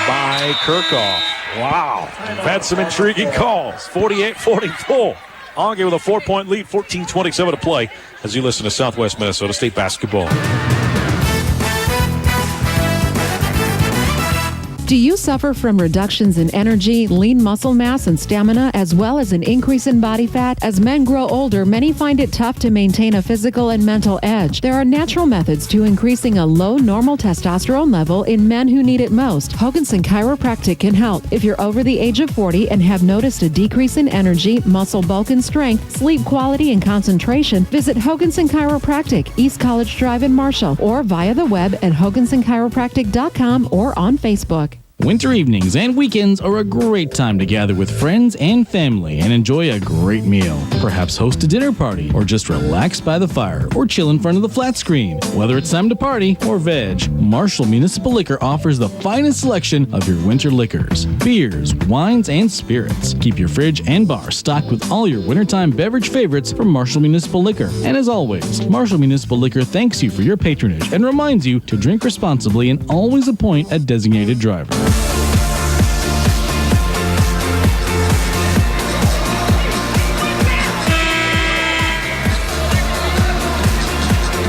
by Kirchhoff. Wow. We've had some intriguing calls. 48-44. Augie with a 4-point lead. 14:27 to play as you listen to Southwest Minnesota State basketball. Do you suffer from reductions in energy, lean muscle mass, and stamina, as well as an increase in body fat? As men grow older, many find it tough to maintain a physical and mental edge. There are natural methods to increasing a low normal testosterone level in men who need it most. Hoganson Chiropractic can help. If you're over the age of 40 and have noticed a decrease in energy, muscle bulk and strength, sleep quality and concentration, visit Hoganson Chiropractic, East College Drive in Marshall, or via the web at hogansonchiropractic.com or on Facebook. Winter evenings and weekends are a great time to gather with friends and family and enjoy a great meal. Perhaps host a dinner party or just relax by the fire or chill in front of the flat screen. Whether it's time to party or veg, Marshall Municipal Liquor offers the finest selection of your winter liquors, beers, wines, and spirits. Keep your fridge and bar stocked with all your wintertime beverage favorites from Marshall Municipal Liquor. And as always, Marshall Municipal Liquor thanks you for your patronage and reminds you to drink responsibly and always appoint a designated driver.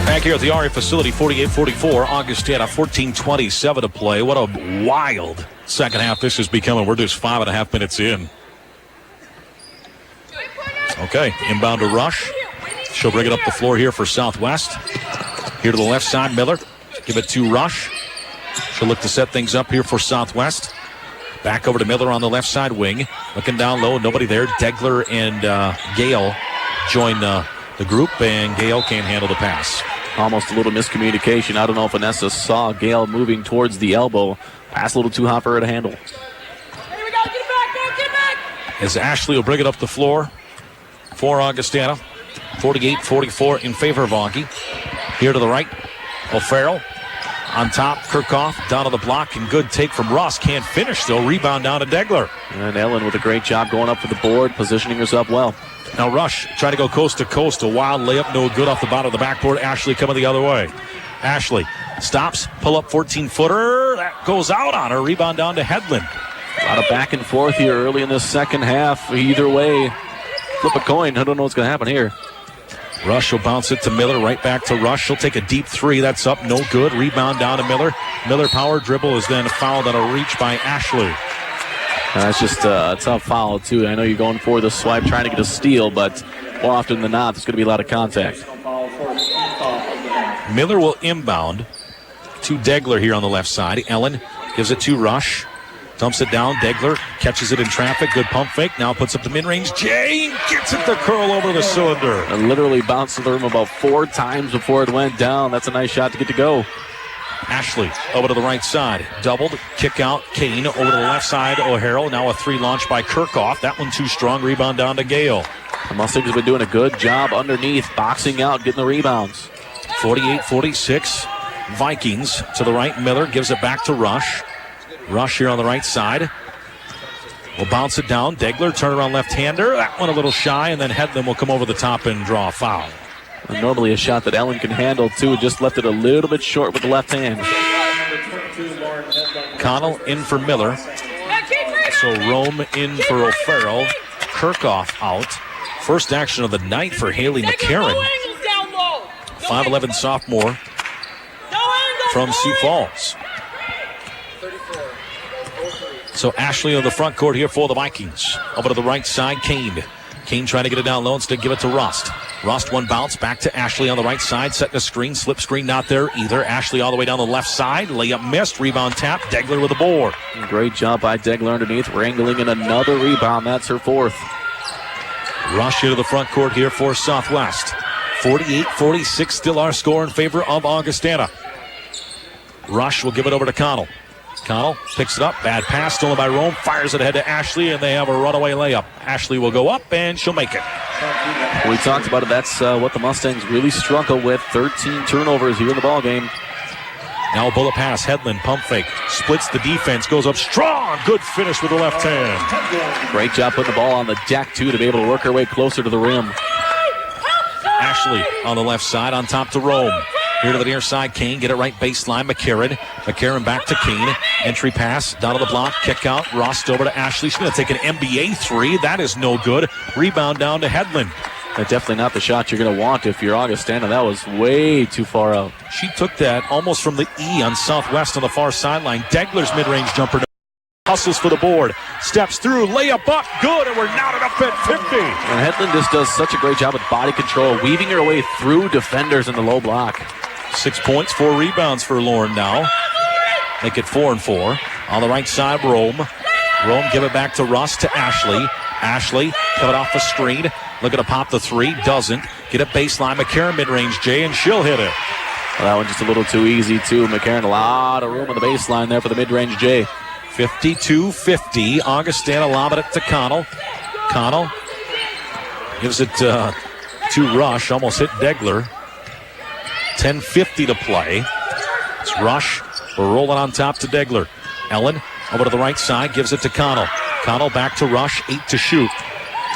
Back here at the RA facility, 48-44. Augustana, 14:27 to play. What a wild second half this is becoming. We're just 5.5 minutes in. Okay, inbound to Rush. She'll bring it up the floor here for Southwest. Here to the left side, Miller. Give it to Rush. She'll look to set things up here for Southwest. Back over to Miller on the left side wing. Looking down low, nobody there. Degler and Gale join the group, and Gale can't handle the pass. Almost a little miscommunication. I don't know if Vanessa saw Gale moving towards the elbow. Pass a little too hot for her to handle. Here we go, get back! As Ashley will bring it up the floor for Augustana. 48-44 in favor of Augie. Here to the right, O'Farrell. On top, Kirchhoff down to the block, and good take from Ross. Can't finish, though. Rebound down to Degler. And Ellen with a great job going up for the board, positioning herself well. Now Rush trying to go coast to coast. A wild layup, no good off the bottom of the backboard. Ashley coming the other way. Ashley stops, pull up 14-footer. That goes out on her. Rebound down to Hedlund. A lot of back and forth here early in this second half. Either way, flip a coin. I don't know what's going to happen here. Rush will bounce it to Miller, right back to Rush. She'll take a deep three. That's up, no good. Rebound down to Miller. Miller power dribble is then fouled on a reach by Ashley. That's just a tough foul, too. I know you're going for the swipe, trying to get a steal, but more often than not, there's going to be a lot of contact. Miller will inbound to Degler here on the left side. Ellen gives it to Rush. Dumps it down. Degler catches it in traffic. Good pump fake. Now puts up the mid-range. Jane gets it to curl over the cylinder. And literally bounced to the rim about 4 times before it went down. That's a nice shot to get to go. Ashley over to the right side. Doubled. Kick out. Kane over to the left side. O'Harrell. Now a 3 launch by Kirchhoff. That one too strong. Rebound down to Gale. The Mustangs have been doing a good job underneath, boxing out, getting the rebounds. 48-46. Vikings to the right. Miller gives it back to Rush. Rush here on the right side. Will bounce it down. Degler, turnaround left-hander. That one a little shy, and then Hedlund will come over the top and draw a foul. And normally a shot that Ellen can handle, too. Just left it a little bit short with the left hand. Connell in for Miller. So Rome in for O'Farrell. Kirchhoff out. First action of the night for Haley McCarron. 5'11 sophomore from Sioux Falls. So Ashley on the front court here for the Vikings. Over to the right side, Kane. Kane trying to get it down low, instead give it to Rust. Rust one bounce, back to Ashley on the right side, setting a screen, slip screen not there either. Ashley all the way down the left side, layup missed, rebound tap, Degler with the board. Great job by Degler underneath, wrangling in another rebound. That's her fourth. Rush into the front court here for Southwest. 48-46, still our score in favor of Augustana. Rush will give it over to Connell. Connell picks it up, bad pass, stolen by Rome, fires it ahead to Ashley, and they have a runaway layup. Ashley will go up, and she'll make it. We talked about it. That's what the Mustangs really struggle with. 13 turnovers here in the ballgame. Now a bullet pass, Hedlund, pump fake, splits the defense, goes up strong, good finish with the left hand. Great job putting the ball on the deck, too, to be able to work her way closer to the rim. Ashley on the left side, on top to Rome. Here to the near side, Kane, get it right baseline, McCarran. McCarran back to Kane. Entry pass, down to the block, kick out, Rust over to Ashley. She's going to take an NBA three. That is no good. Rebound down to Hedlund. That's definitely not the shot you're going to want if you're Augustana. That was way too far out. She took that almost from the E on Southwest on the far sideline. Degler's mid-range jumper. Hustles for the board, steps through, layup up, good, and we're knotted up at 50. And Hedlund just does such a great job with body control, weaving her way through defenders in the low block. 6 points, 4 rebounds for Lauren now. Make it 4 and 4. On the right side, Rome. Rome give it back to Russ, to Ashley. Ashley, cut it off the screen. Looking to pop the three, doesn't. Get it baseline, McCarran mid-range, Jay, and she'll hit it. Well, that one just a little too easy, too. McCarran, a lot of room on the baseline there for the mid-range Jay. 52-50. Augustana lobbing it to Connell. Connell gives it to Rush. Almost hit Degler. 10:50 to play. It's Rush. We're rolling on top to Degler. Ellen over to the right side. Gives it to Connell. Connell back to Rush. 8 to shoot.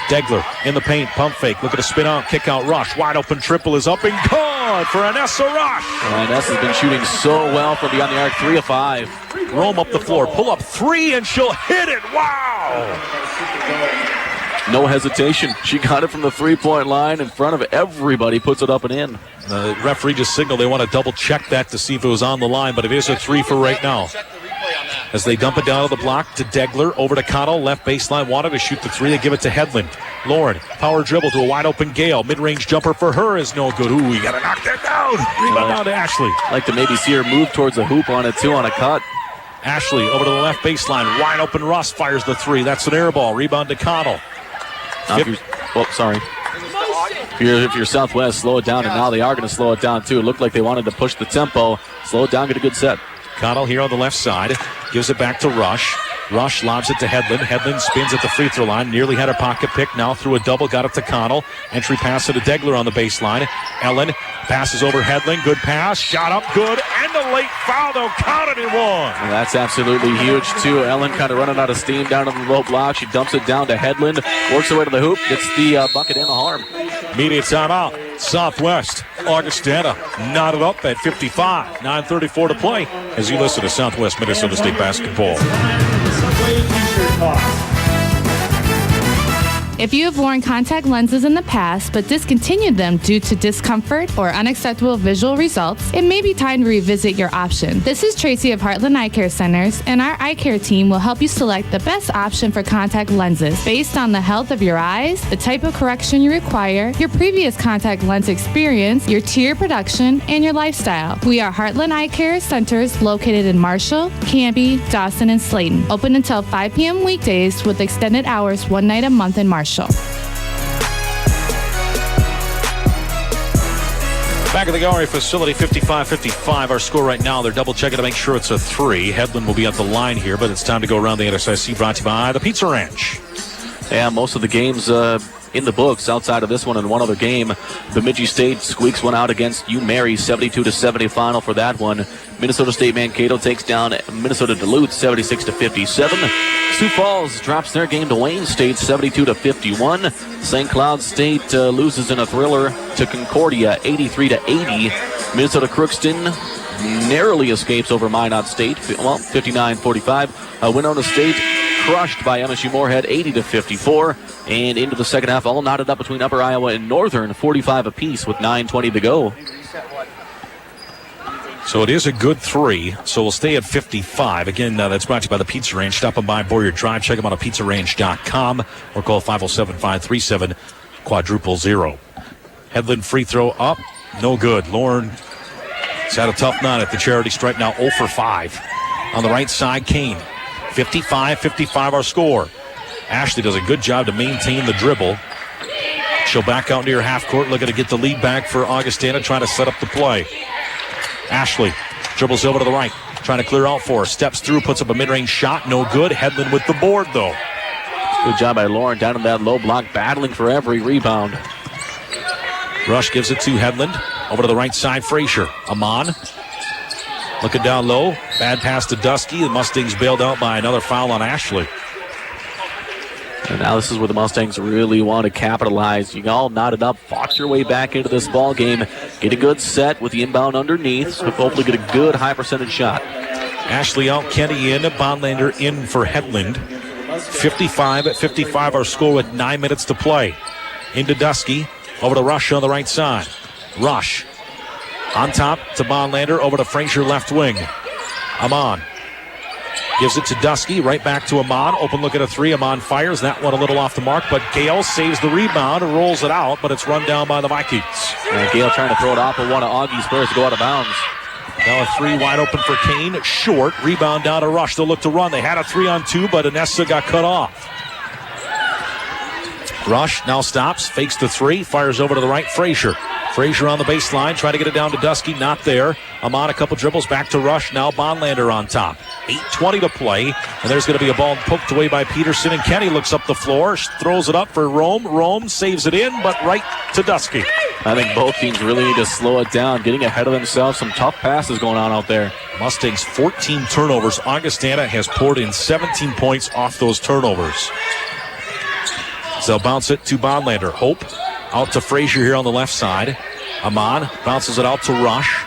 Degler in the paint. Pump fake. Look at a spin out. Kick out. Rush. Wide open triple is up and good for Anessa Rush. And Anessa has been shooting so well from beyond the arc. 3 of 5. Rome up the floor. Pull up 3 and she'll hit it. Wow. No hesitation. She got it from the three-point line in front of everybody. Puts it up and in. The referee just signaled they want to double check that to see if it was on the line, but it is a 3 for right now. As they dump it down to the block to Degler, over to Connell, left baseline, wanted to shoot the 3, they give it to Hedlund. Lauren, power dribble to a wide open Gale, mid-range jumper for her is no good. Ooh, you gotta knock that down. Rebound down to Ashley. Like to maybe see her move towards the hoop on it too on a cut. Ashley over to the left baseline, wide open Russ fires the 3, that's an air ball, rebound to Connell. Sorry. If you're Southwest, slow it down, and now they are going to slow it down too. It looked like they wanted to push the tempo, slow it down, get a good set. Connell here on the left side, gives it back to Rush. Rush lobs it to Hedlund. Hedlund spins at the free throw line, nearly had a pocket pick, now through a double, got it to Connell. Entry pass to Degler on the baseline. Ellen passes over Hedlund, good pass, shot up good, and a late foul, they'll count it in 1. Well, that's absolutely huge too. Ellen kind of running out of steam down on the low block. She dumps it down to Hedlund, works her way to the hoop, gets the bucket and the harm. Immediate timeout. Southwest, Augustana knotted up at 55. 9:34 to play as you listen to Southwest Minnesota State basketball. If you have worn contact lenses in the past but discontinued them due to discomfort or unacceptable visual results, it may be time to revisit your option. This is Tracy of Heartland Eye Care Centers, and our eye care team will help you select the best option for contact lenses based on the health of your eyes, the type of correction you require, your previous contact lens experience, your tear production, and your lifestyle. We are Heartland Eye Care Centers located in Marshall, Canby, Dawson, and Slayton. Open until 5 p.m. weekdays with extended hours 1 night a month in Marshall. Back at the Gallery facility, 55-55. Our score right now, they're double checking to make sure it's a 3. Hedlund will be at the line here, but it's time to go around the NSIC, brought to you by the Pizza Ranch. Yeah, most of the games in the books outside of this one and one other game. Bemidji State squeaks one out against U-Mary, 72-70 final for that one. Minnesota State Mankato takes down Minnesota Duluth, 76-57. Sioux Falls drops their game to Wayne State, 72-51. St. Cloud State loses in a thriller to Concordia, 83-80. Minnesota Crookston narrowly escapes over Minot State, 59-45. Winona State crushed by MSU Moorhead, 80-54. And into the second half, all knotted up between Upper Iowa and Northern, 45 apiece with 9:20 to go. So it is a good 3. So we'll stay at 55. Again, that's brought to you by the Pizza Range. Stop them by Boyer Drive. Check them out at pizzarange.com or call 507-537-000. Headland free throw up. No good. Lauren has had a tough night at the charity stripe. Now 0 for 5. On the right side, Kane. 55-55 our score. Ashley does a good job to maintain the dribble. She'll back out near half court, looking to get the lead back for Augustana, trying to set up the play. Ashley dribbles over to the right, trying to clear out for her. Steps through, puts up a mid-range shot. No good. Headland with the board, though. Good job by Lauren down in that low block, battling for every rebound. Rush gives it to Headland. Over to the right side, Frazier. Amon looking down low. Bad pass to Dusky. The Mustangs bailed out by another foul on Ashley. And now this is where the Mustangs really want to capitalize. You all knotted up, fought your way back into this ball game. Get a good set with the inbound underneath, so hopefully get a good high percentage shot. Ashley out, Kenny in, Bonlander in for Headland. 55-55 our score with 9 minutes to play. Into Dusky, over to Rush on the right side. Rush on top to Bonlander, over to Frazier left wing. Amon gives it to Dusky, right back to Amon. Open look at a 3. Amon fires. That one a little off the mark, but Gale saves the rebound and rolls it out, but it's run down by the Vikings. Gale trying to throw it off, but one of Augie's players to go out of bounds. Now a 3 wide open for Kane. Short. Rebound down to Rush. They'll look to run. They had a 3-on-2, but Anessa got cut off. Rush now stops, fakes the 3, fires over to the right. Frazier on the baseline, trying to get it down to Dusky, not there. Amon a couple dribbles, back to Rush, now Bonlander on top. 8:20 to play, and there's going to be a ball poked away by Peterson, and Kenny looks up the floor, throws it up for Rome. Rome saves it in, but right to Dusky. I think both teams really need to slow it down, getting ahead of themselves. Some tough passes going on out there. Mustangs 14 turnovers. Augustana has poured in 17 points off those turnovers. So they'll bounce it to Bonlander. Hope out to Frazier here on the left side. Amon bounces it out to Rush.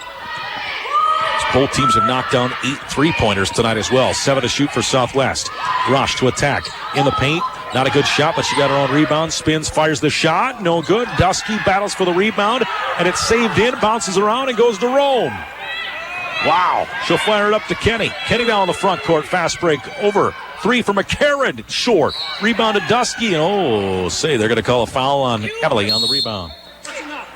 Both teams have knocked down 8 3-pointers tonight as well. 7 to shoot for Southwest. Rush to attack in the paint. Not a good shot, but she got her own rebound. Spins, fires the shot. No good. Dusky battles for the rebound, and it's saved in. Bounces around and goes to Rome. Wow. She'll fire it up to Kenny. Kenny down the front court. Fast break over. 3 for McCarran. Short. Rebound to Dusky. They're going to call a foul on Emily on the rebound.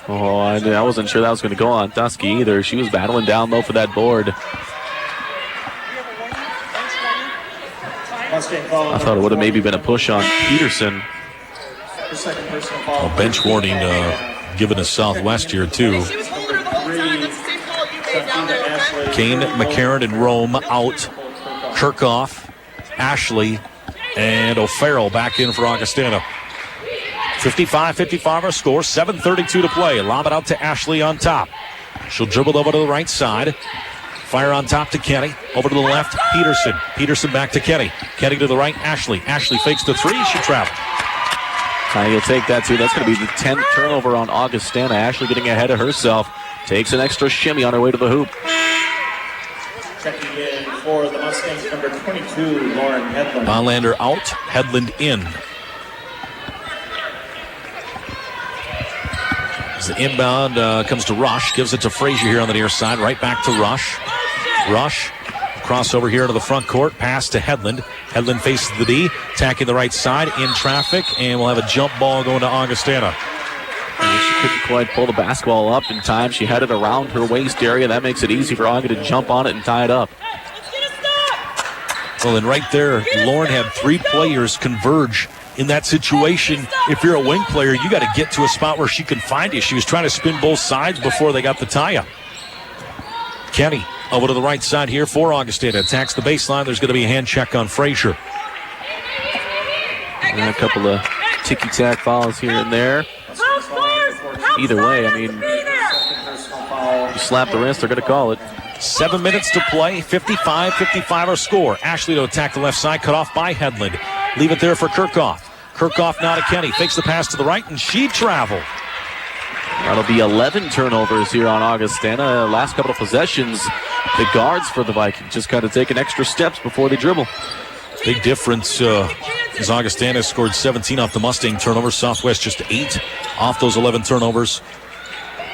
Oh, I wasn't sure that was going to go on Dusky either. She was battling down low for that board. I thought it would have maybe been a push on Peterson. A bench warning given to Southwest here, too. Kane, McCarran, and Rome out. Kirchhoff, Ashley, and O'Farrell back in for Augustana. 55-55 our score, 7:32 to play. Lob it out to Ashley on top. She'll dribble over to the right side. Fire on top to Kenny. Over to the left, Peterson. Peterson back to Kenny. Kenny to the right, Ashley. Ashley fakes the 3. She travels. You'll take that, too. That's going to be the 10th turnover on Augustana. Ashley getting ahead of herself. Takes an extra shimmy on her way to the hoop. Checking in for the Mustangs, number 22, Lauren Headland. Bonlander out, Headland in. The inbound comes to Rush. Gives it to Frazier here on the near side. Right back to Rush. Rush. Crossover here to the front court. Pass to Headland. Headland faces the D. Attacking the right side. In traffic. And we'll have a jump ball going to Augustana. She couldn't quite pull the basketball up in time. She had it around her waist area. That makes it easy for Auga to jump on it and tie it up. Well, and right there, Lauren had 3 players converge in that situation. If you're a wing player, you got to get to a spot where she can find you. She was trying to spin both sides before they got the tie-up. Kenny over to the right side here for Augustana. Attacks the baseline. There's going to be a hand check on Frazier. And a couple of ticky-tack fouls here and there. Either way, I mean, you slap the wrist, they're going to call it. 7 minutes to play, 55-55 our score. Ashley to attack the left side, cut off by Headland. Leave it there for Kirchhoff. Kirchhoff now to Kenny, fakes the pass to the right, and she traveled. That'll be 11 turnovers here on Augustana. Last couple of possessions, the guards for the Vikings just kind of taking extra steps before they dribble. Big difference as Augustana scored 17 off the Mustang turnovers. Southwest just 8 off those 11 turnovers.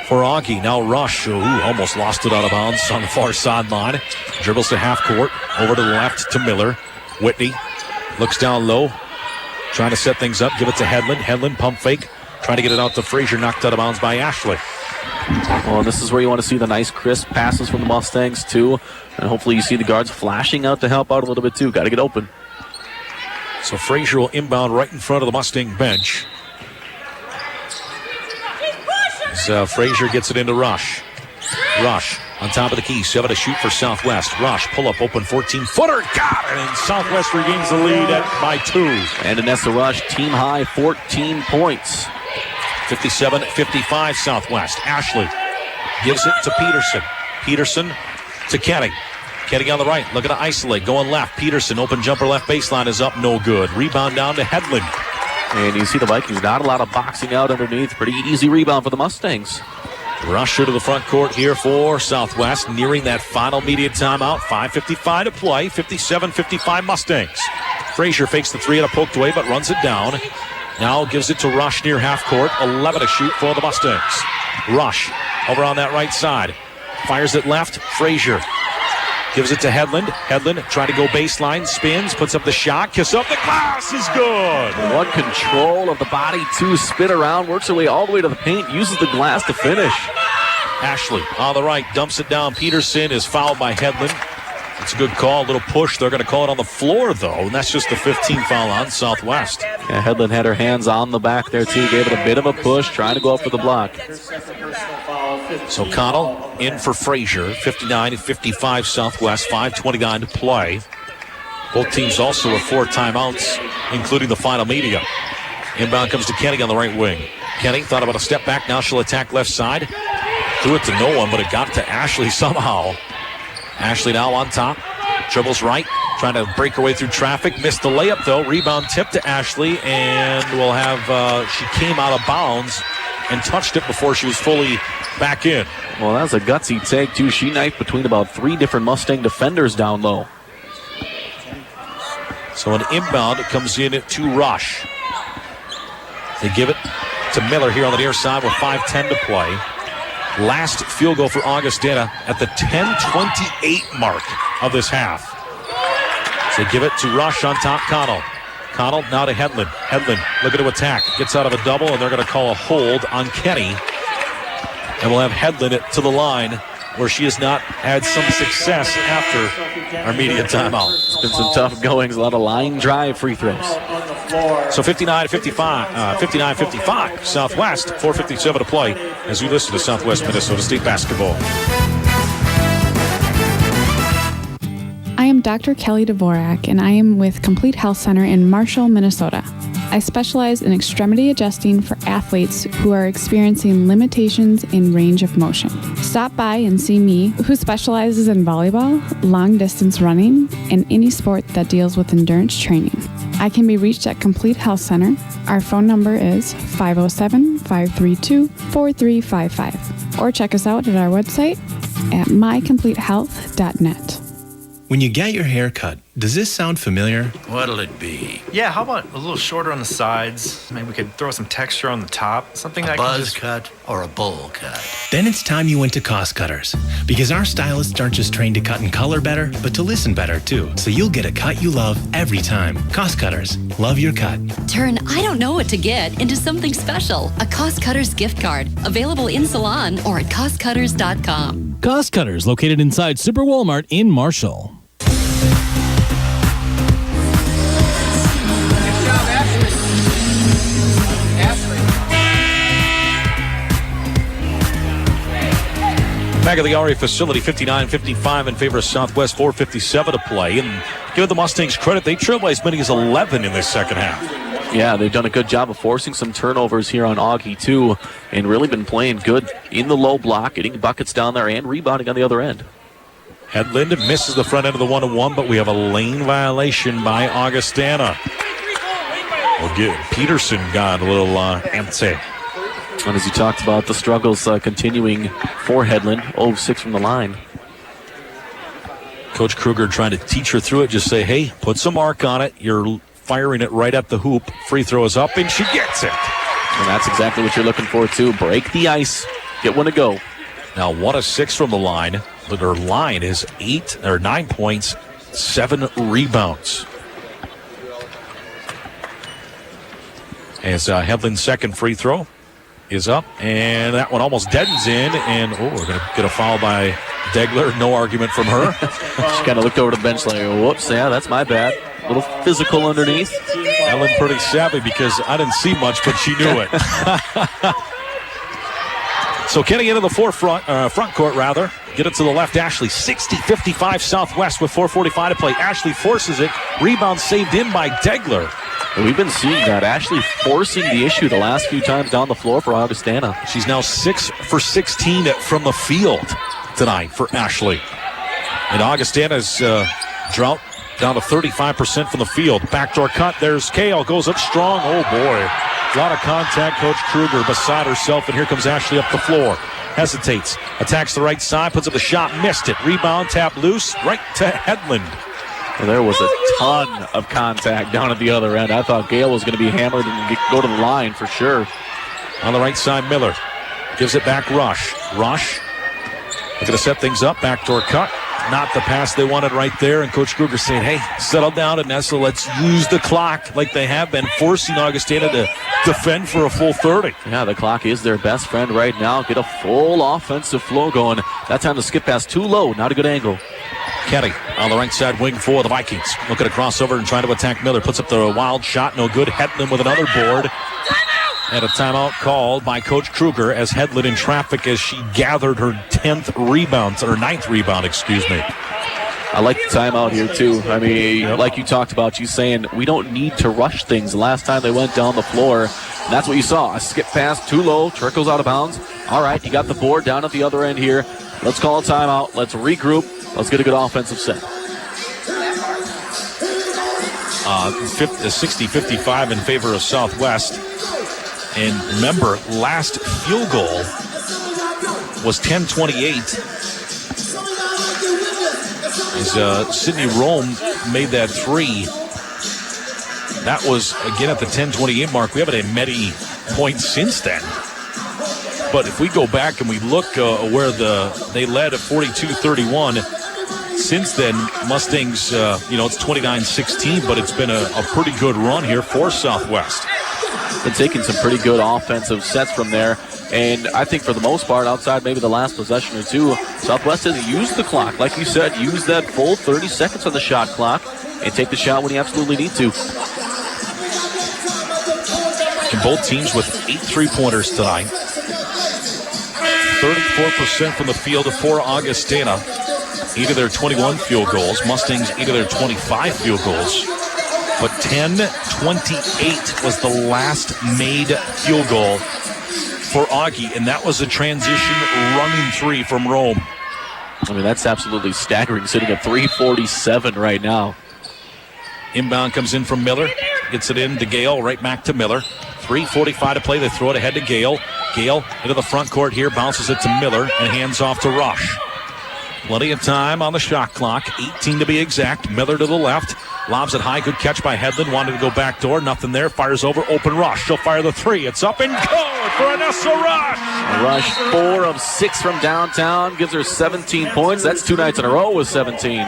for Augie. Now Rush, who almost lost it out of bounds on the far sideline. Dribbles to half court, over to the left to Miller. Whitney looks down low, trying to set things up, give it to Hedlund. Hedlund pump fake, trying to get it out to Frazier, knocked out of bounds by Ashley. Well, this is where you want to see the nice crisp passes from the Mustangs too, and hopefully you see the guards flashing out to help out a little bit too. Got to get open. So Frazier will inbound right in front of the Mustang bench. As Frazier gets it into Rush. Rush on top of the key, 7 to shoot for Southwest. Rush, pull up, open 14-footer, got it, and Southwest regains the lead by 2. And Anessa Rush, team high, 14 points. 57-55 Southwest. Ashley gives it to Peterson. Peterson to Kenny. Kenny on the right, looking to isolate, going left. Peterson, open jumper left baseline is up, no good. Rebound down to Hedlund. And you see the Vikings, not a lot of boxing out underneath. Pretty easy rebound for the Mustangs. Rusher to the front court here for Southwest, nearing that final media timeout. 5:55 to play, 57-55 Mustangs. Frazier fakes the three and a poked away, but runs it down. Now gives it to Rush near half court, 11 to shoot for the Mustangs. Rush over on that right side, fires it left, Frazier. Gives it to Hedlund. Hedlund trying to go baseline, spins, puts up the shot, kiss up the glass is good. One control of the body, 2 spin around, works her way all the way to the paint, uses the glass to finish. Ashley on the right, dumps it down. Peterson is fouled by Hedlund. It's a good call, a little push. They're going to call it on the floor, though, and that's just the 15th foul on Southwest. Yeah, Hedlund had her hands on the back there, too. Gave it a bit of a push, trying to go up for the block. So Connell in for Frazier, 59-55 Southwest, 5:29 to play. Both teams also with 4 timeouts, including the final media. Inbound comes to Kenny on the right wing. Kenny thought about a step back. Now she'll attack left side. Threw it to no one, but it got to Ashley somehow. Ashley now on top. Dribbles right, trying to break her way through traffic. Missed the layup, though. Rebound tip to Ashley, and we'll have, she came out of bounds and touched it before she was fully back in. Well, that was a gutsy take, too. She knifed between about 3 different Mustang defenders down low. So an inbound comes in to Rush. They give it to Miller here on the near side with 5:10 to play. Last field goal for Augustana at the 10:28 mark of this half. So they give it to Rush on top, Connell. Connell now to Hedlund. Hedlund looking to attack. Gets out of a double, and they're going to call a hold on Kenny. And we'll have Hedlund to the line, where she has not had some success after our media timeout. It's been some tough goings, a lot of line drive free throws. So 59-55 Southwest, 4:57 to play as we listen to Southwest Minnesota State basketball. I am Dr. Kelly Dvorak, and I am with Complete Health Center in Marshall, Minnesota. I specialize in extremity adjusting for athletes who are experiencing limitations in range of motion. Stop by and see me, who specializes in volleyball, long distance running, and any sport that deals with endurance training. I can be reached at Complete Health Center. Our phone number is 507-532-4355. Or check us out at our website at mycompletehealth.net. When you get your hair cut, does this sound familiar? What'll it be? Yeah, how about a little shorter on the sides? Maybe we could throw some texture on the top. Something A that buzz can just... cut or a bowl cut? Then it's time you went to Cost Cutters. Because our stylists aren't just trained to cut and color better, but to listen better too. So you'll get a cut you love every time. Cost Cutters. Love your cut. Turn I don't know what to get into something special. A Cost Cutters gift card. Available in salon or at costcutters.com. Cost Cutters, located inside Super Walmart in Marshall. Back at the RA facility, 59-55 in favor of Southwest, 4:57 to play. And give the Mustangs credit, they trailed by as many as 11 in this second half. Yeah, they've done a good job of forcing some turnovers here on Augie, too, and really been playing good in the low block, getting buckets down there and rebounding on the other end. Hedlund misses the front end of the 1-1, but we have a lane violation by Augustana. We'll get Peterson got a little antsy. And as you talked about, the struggles continuing for Hedlund, 0-6 from the line. Coach Kruger trying to teach her through it, just say, hey, put some mark on it. You're firing it right at the hoop. Free throw is up, and she gets it. And that's exactly what you're looking for, too. Break the ice. get one to go. Now 1 of 6 from the line, but her line is 9 points, 7 rebounds. As Hedlund's second free throw is up, and that one almost deadens in, and we're going to get a foul by Degler. No argument from her. She kind of looked over to the bench like, whoops, yeah, that's my bad. A little physical underneath. Ellen pretty savvy because I didn't see much, but she knew it. So getting into the front court, rather. Get it to the left, Ashley. 60-55 Southwest with 4:45 to play. Ashley forces it. Rebound saved in by Degler. We've been seeing that. Ashley forcing the issue the last few times down the floor for Augustana. She's now 6 for 16 from the field tonight for Ashley. And Augustana's drought down to 35% from the field. Backdoor cut. There's Kale. Goes up strong. Oh, boy. A lot of contact. Coach Kruger beside herself. And here comes Ashley up the floor. Hesitates. Attacks the right side. Puts up the shot. Missed it. Rebound. Tap loose. Right to Hedlund. Well, there was a ton of contact down at the other end. I thought Gale was going to be hammered and go to the line for sure. On the right side, Miller. Gives it back, Rush. Rush. Looking to set things up. Backdoor cut. Not the pass they wanted right there. And Coach Kruger saying, hey, settle down, Anessa. Let's use the clock like they have been, forcing Augustana to defend for a full 30. Yeah, the clock is their best friend right now. Get a full offensive flow going. That time the skip pass too low. Not a good angle. Kenny on the right side wing for the Vikings. Looking to cross over and trying to attack Miller. Puts up the wild shot. No good. Hedlund with another board. And a timeout called by Coach Kruger as Hedlund in traffic as she gathered her 9th rebound, excuse me. I like the timeout here, too. I mean, like you talked about, you saying we don't need to rush things. The last time they went down the floor, and that's what you saw. A skip pass too low, trickles out of bounds. All right, you got the board down at the other end here. Let's call a timeout. Let's regroup. Let's get a good offensive set. 60-55 in favor of Southwest. And remember, last field goal was 10-28. As Sydney Rome made that three. That was, again, at the 10-28 mark. We haven't had many points since then. But if we go back and we look where they led at 42-31, since then, Mustangs, it's 29-16, but it's been a pretty good run here for Southwest. Been taking some pretty good offensive sets from there. And I think for the most part, outside maybe the last possession or two, Southwest has used the clock. Like you said, use that full 30 seconds on the shot clock and take the shot when you absolutely need to. And both teams with 8 3-pointers tonight. 34% from the field for Augustana. 8 of their 21 field goals. Mustangs, 8 of their 25 field goals. But 10-28 was the last made field goal for Augie, and that was a transition running three from Rome. I mean, that's absolutely staggering, sitting at 3:47 right now. Inbound comes in from Miller. Gets it in to Gale, right back to Miller. 3:45 to play. They throw it ahead to Gale. Gale into the front court here, bounces it to Miller, and hands off to Rush. Plenty of time on the shot clock, 18 to be exact. Miller to the left, lobs it high, good catch by Hedlund. Wanted to go back door, nothing there. Fires over, open Rush. She'll fire the three. It's up and good for Anessa Rush. Rush 4 of 6 from downtown, gives her 17 points. That's 2 nights in a row with 17.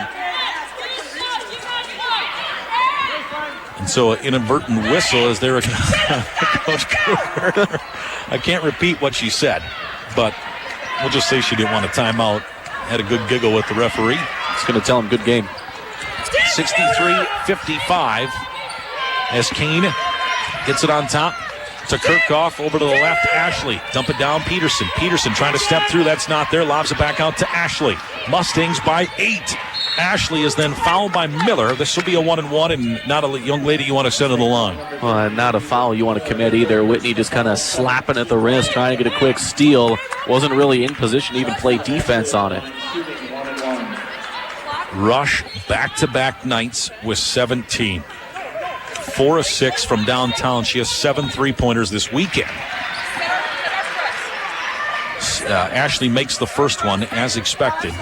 And so an inadvertent whistle as they were Coach Kruger. I can't repeat what she said, but we'll just say she didn't want a timeout. Had a good giggle with the referee. It's going to tell him good game. 63-55 as Kane gets it on top to Kirchhoff, over to the left, Ashley. Dump it down, Peterson. Peterson trying to step through. That's not there. Lobs it back out to Ashley. Mustangs by 8. Ashley is then fouled by Miller. This will be a 1-and-1, and not a young lady you want to send to the line. Well, not a foul you want to commit either. Whitney just kind of slapping at the wrist, trying to get a quick steal. Wasn't really in position to even play defense on it. Rush back-to-back nights with 17. 4 of 6 from downtown. She has 7 3-pointers this weekend. Ashley makes the first one as expected.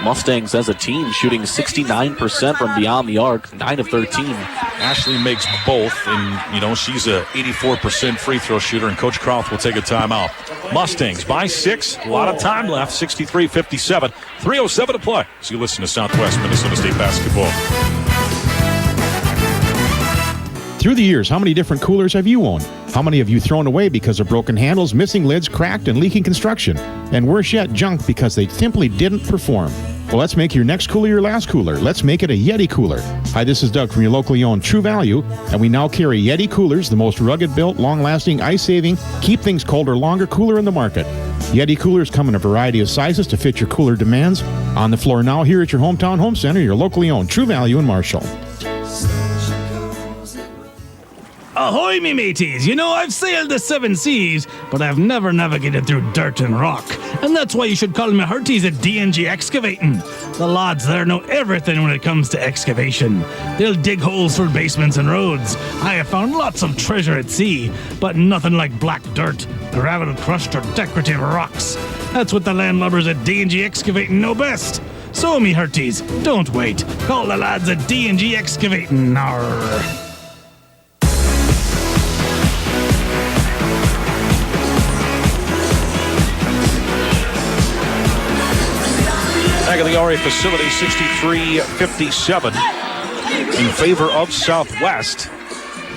Mustangs as a team shooting 69% from beyond the arc, 9 of 13. Ashley makes both, and, she's a 84% free throw shooter, and Coach Croft will take a timeout. Mustangs by 6, a lot of time left, 63-57, 3:07 to play. So you listen to Southwest Minnesota State basketball. Through the years, how many different coolers have you owned? How many have you thrown away because of broken handles, missing lids, cracked, and leaking construction? And worse yet, junk because they simply didn't perform. Well, let's make your next cooler your last cooler. Let's make it a Yeti cooler. Hi, this is Doug from your locally owned True Value, and we now carry Yeti coolers, the most rugged-built, long-lasting, ice-saving, keep things colder longer cooler in the market. Yeti coolers come in a variety of sizes to fit your cooler demands. On the floor now here at your hometown home center, your locally owned True Value in Marshall. Ahoy, me mateys! I've sailed the 7 seas, but I've never navigated through dirt and rock. And that's why you should call me hearties at D&G Excavating. The lads there know everything when it comes to excavation. They'll dig holes for basements and roads. I have found lots of treasure at sea, but nothing like black dirt, gravel crushed, or decorative rocks. That's what the landlubbers at D&G Excavating know best. So, me hearties, don't wait. Call the lads at D&G Excavating. Arr. Back at the RA facility, 63-57 in favor of Southwest.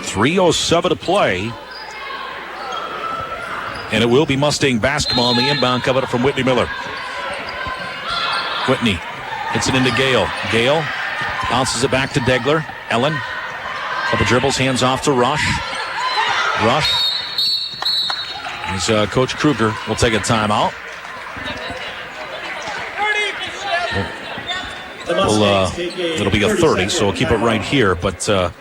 3:07 to play. And it will be Mustang basketball on the inbound coming up from Whitney Miller. Whitney hits it into Gale. Gale bounces it back to Degler. Ellen, couple dribbles, hands off to Rush. Rush. He's Coach Kruger will take a timeout. It'll be a 30, so we'll keep it right here. But that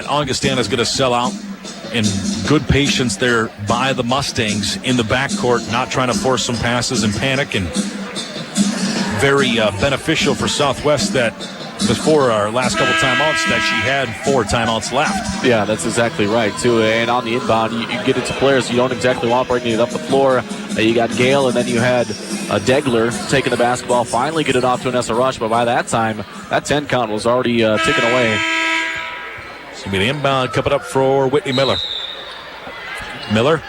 Augustana is going to sell out in good patience there by the Mustangs in the backcourt, not trying to force some passes and panic, and very beneficial for Southwest that before our last couple timeouts that she had 4 timeouts left. Yeah, that's exactly right, too. And on the inbound, you get it to players you don't exactly want bringing it up the floor. You got Gale, and then you had Degler taking the basketball, finally get it off to Anessa Rush, but by that time, that 10 count was already ticking away. It's going to be the inbound coming up for Whitney Miller. Miller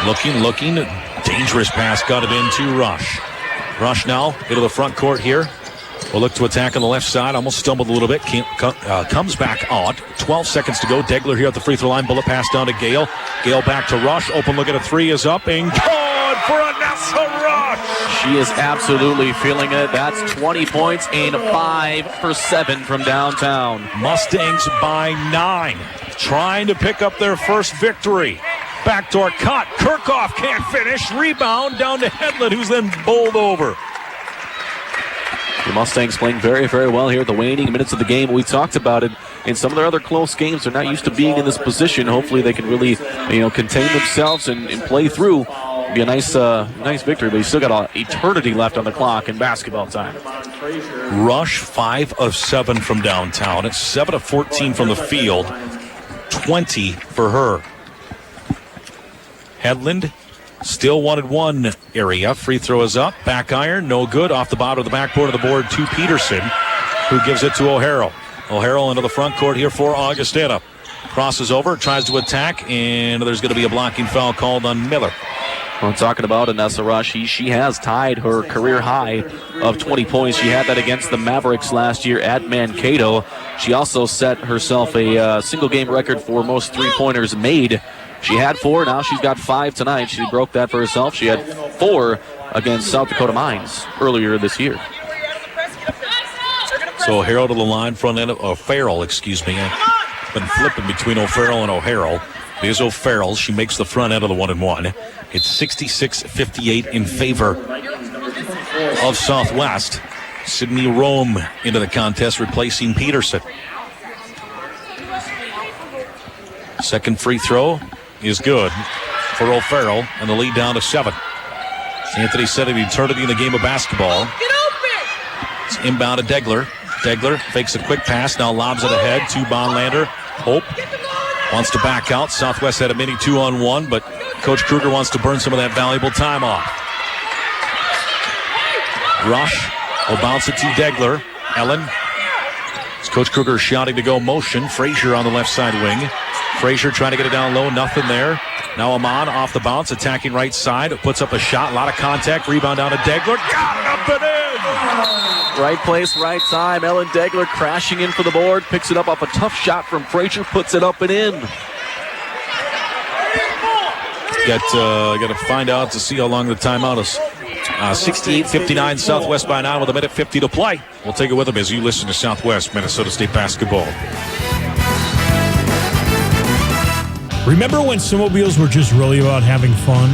looking. Dangerous pass, got it into Rush. Rush now into the front court here. Will look to attack on the left side. Almost stumbled a little bit. Comes back out. 12 seconds to go. Degler here at the free throw line. Bullet pass down to Gale. Gale back to Rush. Open look at a 3 is up and good for Anessa Rush. She is absolutely feeling it. That's 20 points and 5 for 7 from downtown. Mustangs by 9. Trying to pick up their first victory. Backdoor cut. Kirchhoff can't finish. Rebound down to Hedlund, who's then bowled over. The Mustangs playing very, very well here at the waning minutes of the game. We talked about it in some of their other close games. They're not used to being in this position. Hopefully they can really, contain themselves and play through. It'll be a nice victory, but you still got an eternity left on the clock in basketball time. Rush 5 of 7 from downtown. It's 7 of 14 from the field. 20 for her. Hedlund still 1-1 area. Free throw is up. Back iron, no good. Off the bottom of the backboard of the board to Peterson, who gives it to O'Harrell. O'Harrell into the front court here for Augustana. Crosses over, tries to attack, and there's going to be a blocking foul called on Miller. We're talking about Anessa Rush. She has tied her career high of 20 points. She had that against the Mavericks last year at Mankato. She also set herself a single-game record for most three-pointers made. She had 4, now she's got 5 tonight. She broke that for herself. She had 4 against South Dakota Mines earlier this year. So O'Harrell to the line, front end of O'Farrell, excuse me. I've been flipping between O'Farrell and O'Harrell. It is O'Farrell. She makes the front end of the 1-1. It's 66-58 in favor of Southwest. Sydney Rome into the contest, replacing Peterson. Second free throw is good for O'Farrell, and the lead down to 7. Anthony said an eternity in the game of basketball. It's inbound to Degler. Degler fakes a quick pass, now lobs it ahead to Bonlander. Hope wants to back out. Southwest had a mini 2-on-1, but Coach Kruger wants to burn some of that valuable time off. Rush will bounce it to Degler. Ellen. As Coach Kruger shouting to go motion. Frazier on the left side wing. Frazier trying to get it down low. Nothing there. Now Amon off the bounce, attacking right side. Puts up a shot. A lot of contact. Rebound down to Degler. Got it up and in. Right place, right time. Ellen Degler crashing in for the board. Picks it up off a tough shot from Frazier. Puts it up and in. Got to find out to see how long the timeout is. 68-59 Southwest by 9 with 1:50 to play. We'll take it with them as you listen to Southwest Minnesota State basketball. Remember when snowmobiles were just really about having fun?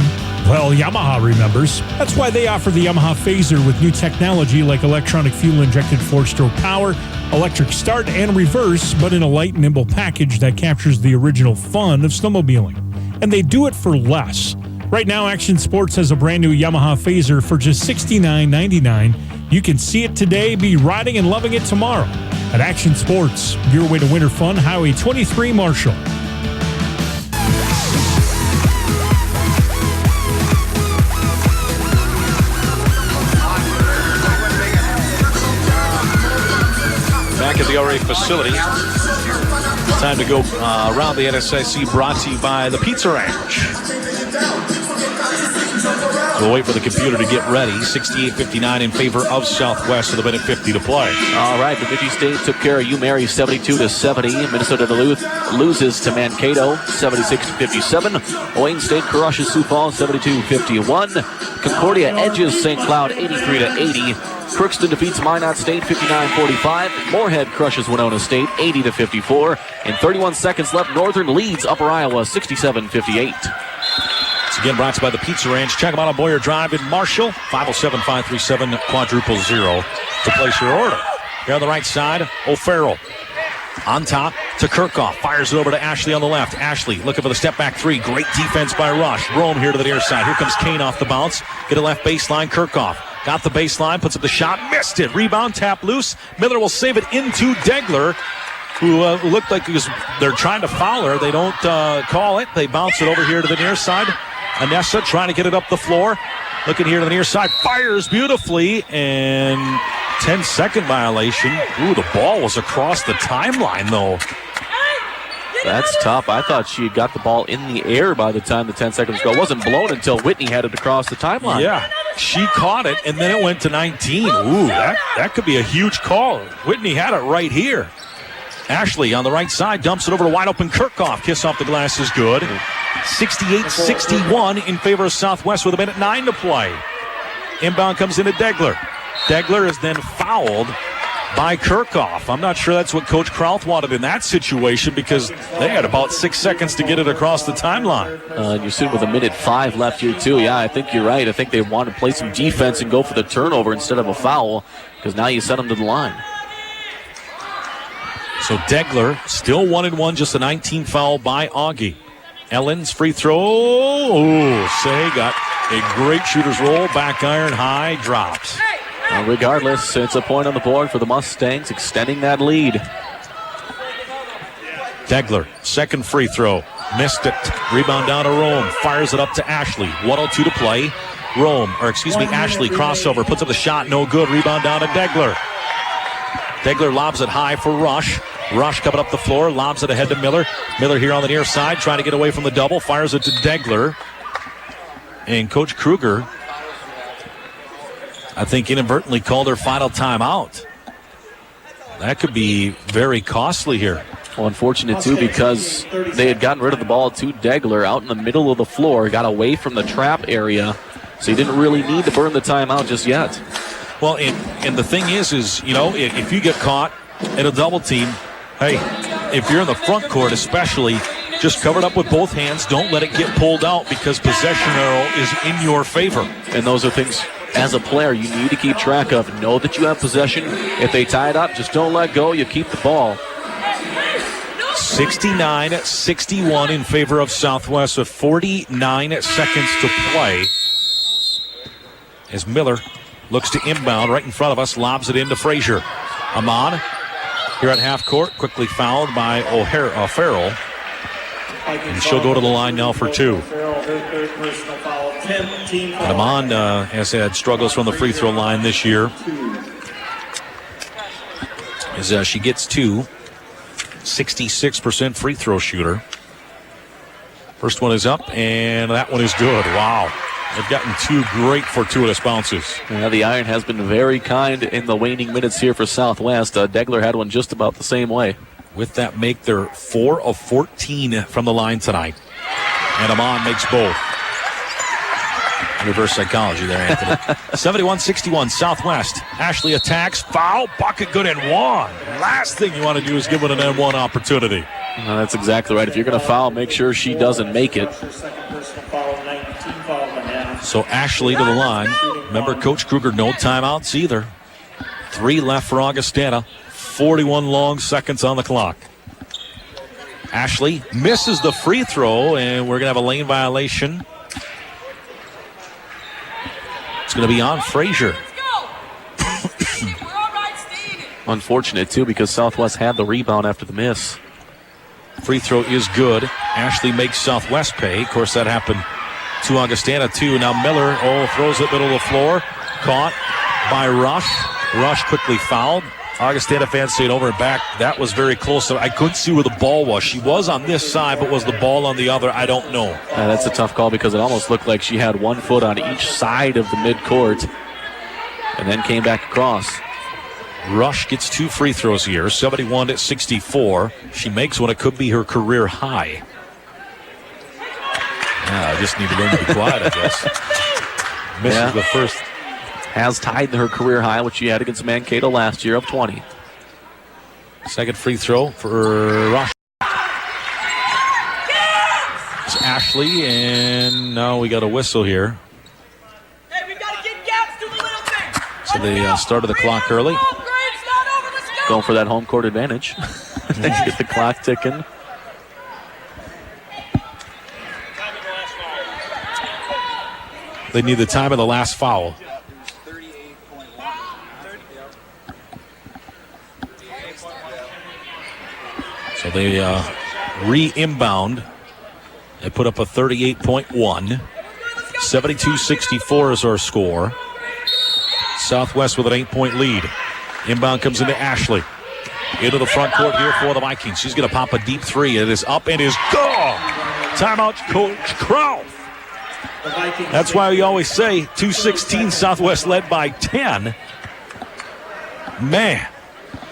Well, Yamaha remembers. That's why they offer the Yamaha Phaser with new technology like electronic fuel-injected 4-stroke power, electric start and reverse, but in a light, nimble package that captures the original fun of snowmobiling. And they do it for less. Right now, Action Sports has a brand new Yamaha Phaser for just $69.99. You can see it today, be riding and loving it tomorrow. At Action Sports, your way to winter fun, Highway 23 Marshall. Back at the RA facility. Time to go around the NSIC, brought to you by the Pizza Ranch. We'll wait for the computer to get ready. 68-59 in favor of Southwest with 1:50 to play. All right, Bemidji State took care of UMary 72-70. Minnesota Duluth loses to Mankato 76-57. Wayne State crushes Sioux Falls 72-51. Concordia edges St. Cloud 83-80. Crookston defeats Minot State 59-45. Moorhead crushes Winona State 80-54. In 31 seconds left, Northern leads Upper Iowa 67-58. It's again brought to you by the Pizza Ranch. Check them out on Boyer Drive in Marshall. 507-537-00 to place your order. Here on the right side, O'Farrell. On top to Kirchhoff. Fires it over to Ashley on the left. Ashley looking for the step back three. Great defense by Rush. Rome here to the near side. Here comes Kane off the bounce. Get a left baseline. Kirchhoff got the baseline. Puts up the shot. Missed it. Rebound. Tap loose. Miller will save it into Degler, who looked like they're trying to foul her. They don't call it. They bounce it over here to the near side. Anessa trying to get it up the floor. Looking here to the near side. Fires beautifully. And 10-second violation. Ooh, the ball was across the timeline, though. That's tough. I thought she had got the ball in the air by the time the 10 seconds ago. It wasn't blown until Whitney had it across the timeline. Yeah, she caught it, and then it went to 19. Ooh, that could be a huge call. Whitney had it right here. Ashley on the right side dumps it over to wide open Kirchhoff. Kiss off the glass is good. 68-61 in favor of Southwest with 1:09 to play. Inbound comes into Degler. Degler is then fouled by Kirchhoff. I'm not sure that's what Coach Krauth wanted in that situation because they had about 6 seconds to get it across the timeline. You're sitting with 1:05 left here, too. Yeah, I think you're right. I think they want to play some defense and go for the turnover instead of a foul because now you send them to the line. So Degler still 1-1, just a 19 foul by Augie. Ellen's free throw. Oh, Say got a great shooter's roll. Back iron high, drops. Regardless, it's a point on the board for the Mustangs, extending that lead. Degler, second free throw. Missed it. Rebound down to Rome. Fires it up to Ashley. 1:02 to play. Ashley crossover. Puts up the shot. No good. Rebound down to Degler. Degler lobs it high for Rush. Rush coming up the floor. Lobs it ahead to Miller. Miller here on the near side. Trying to get away from the double. Fires it to Degler. And Coach Kruger, I think, inadvertently called her final timeout. That could be very costly here. Well, unfortunate, too, because they had gotten rid of the ball to Degler out in the middle of the floor, got away from the trap area, so he didn't really need to burn the timeout just yet. Well, and the thing is, you know, if you get caught in a double team, hey, if you're in the front court especially, just cover it up with both hands. Don't let it get pulled out because possession arrow is in your favor. And those are things, as a player, you need to keep track of. Know that you have possession. If they tie it up, just don't let go. You keep the ball. 69-61 in favor of Southwest with 49 seconds to play. As Miller looks to inbound right in front of us, lobs it into Frazier. Amon here at half court, quickly fouled by O'Farrell. And she'll go to the line now for two. Third personal foul And Amon has had struggles from the free throw line this year. As she gets 66% free throw shooter. First one is up, and that one is good. Wow. They've gotten 2 great fortuitous bounces. Yeah, the iron has been very kind in the waning minutes here for Southwest. Degler had one just about the same way. With that, make their 4 of 14 from the line tonight. And Amon makes both. Reverse psychology there, Anthony. 71-61, Southwest. Ashley attacks, foul, bucket good and one. Last thing you want to do is give it an N1 opportunity. That's exactly right. If you're going to foul, make sure she doesn't make it. So Ashley to the line. Remember, Coach Kruger, no timeouts either. 3 left for Augustana. 41 long seconds on the clock. Ashley misses the free throw, and we're going to have a lane violation. It's going to be on Frazier. Unfortunate, too, because Southwest had the rebound after the miss. Free throw is good. Ashley makes Southwest pay. Of course, that happened to Augustana, too. Now Miller, throws it middle of the floor. Caught by Rush. Rush quickly fouled. Augustana fans say it over and back. That was very close. I couldn't see where the ball was. She was on this side, but was the ball on the other? I don't know. That's a tough call because it almost looked like she had 1 foot on each side of the midcourt and then came back across. Rush gets 2 free throws here, 71-64. She makes one. It could be her career high. I just need to learn to be quiet, I guess. Misses the first. Has tied her career high, which she had against Mankato last year, of 20. Second free throw for Rush. It's Ashley, and now we got a whistle here. Hey, we gotta get gaps to the little thing. So they started the clock early. Going for that home court advantage. They get the clock ticking. They need the time of the last foul. So they re-inbound. They put up a 38.1. 72-64 is our score. Southwest with an 8-point lead. Inbound comes into Ashley. Into the front court here for the Vikings. She's going to pop a deep 3. It is up and is gone. Timeout, Coach Krauf. That's why we always say 2:16 Southwest led by 10. Man,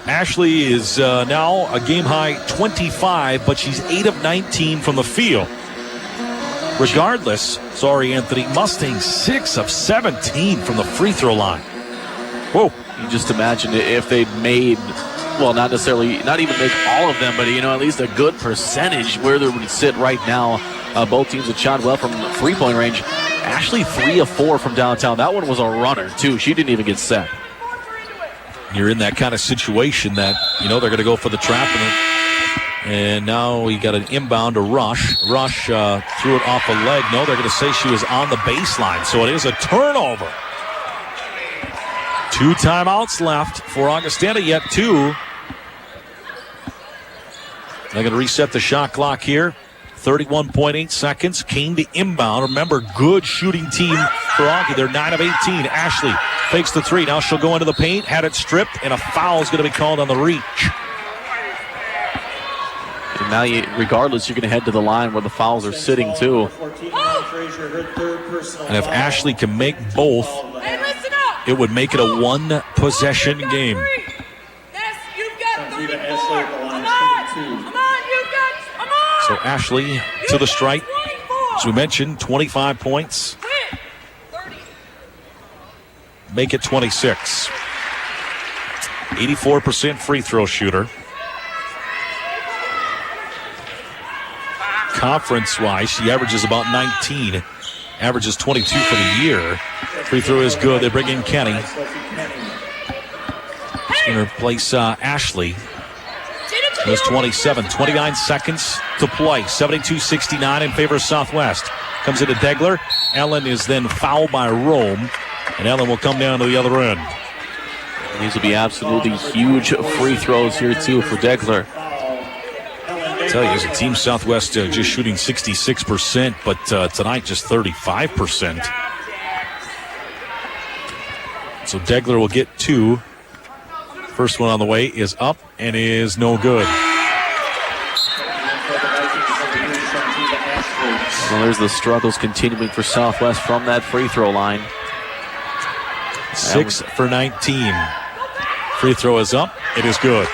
Ashley is now a game-high 25, but she's 8 of 19 from the field. Regardless, Anthony, Mustang 6 of 17 from the free throw line. Whoa. You just imagine if they'd made, not even make all of them, but, at least a good percentage where they would sit right now. Both teams had shot well from three-point range. Ashley 3 of 4 from downtown. That one was a runner, too. She didn't even get set. You're in that kind of situation that, they're going to go for the trap. And now we got an inbound to Rush. Rush threw it off a leg. No, they're going to say she was on the baseline. So it is a turnover. 2 timeouts left for Augustana, yet 2. They're going to reset the shot clock here. 31.8 seconds. Came to inbound. Remember, good shooting team for Augie. They're 9 of 18. Ashley fakes the 3. Now she'll go into the paint. Had it stripped, and a foul is going to be called on the reach. And now, regardless, you're going to head to the line where the fouls are sitting, too. And if Ashley can make both, it would make it a 1-possession game. So Ashley to the stripe. As we mentioned, 25 points. Make it 26. 84% free throw shooter. Conference-wise, she averages about 19. Averages 22 for the year. Free throw is good. They bring in Kenny. She's going to replace Ashley. There's 27. 29 seconds to play. 72-69 in favor of Southwest. Comes into Degler. Ellen is then fouled by Rome. And Ellen will come down to the other end. These will be absolutely huge free throws here, too, for Degler. I tell you, as a team, Southwest just shooting 66%, but tonight just 35%. So Degler will get 2. First one on the way is up and is no good. Well, there's the struggles continuing for Southwest from that free throw line. 6 for 19. Free throw is up. It is good.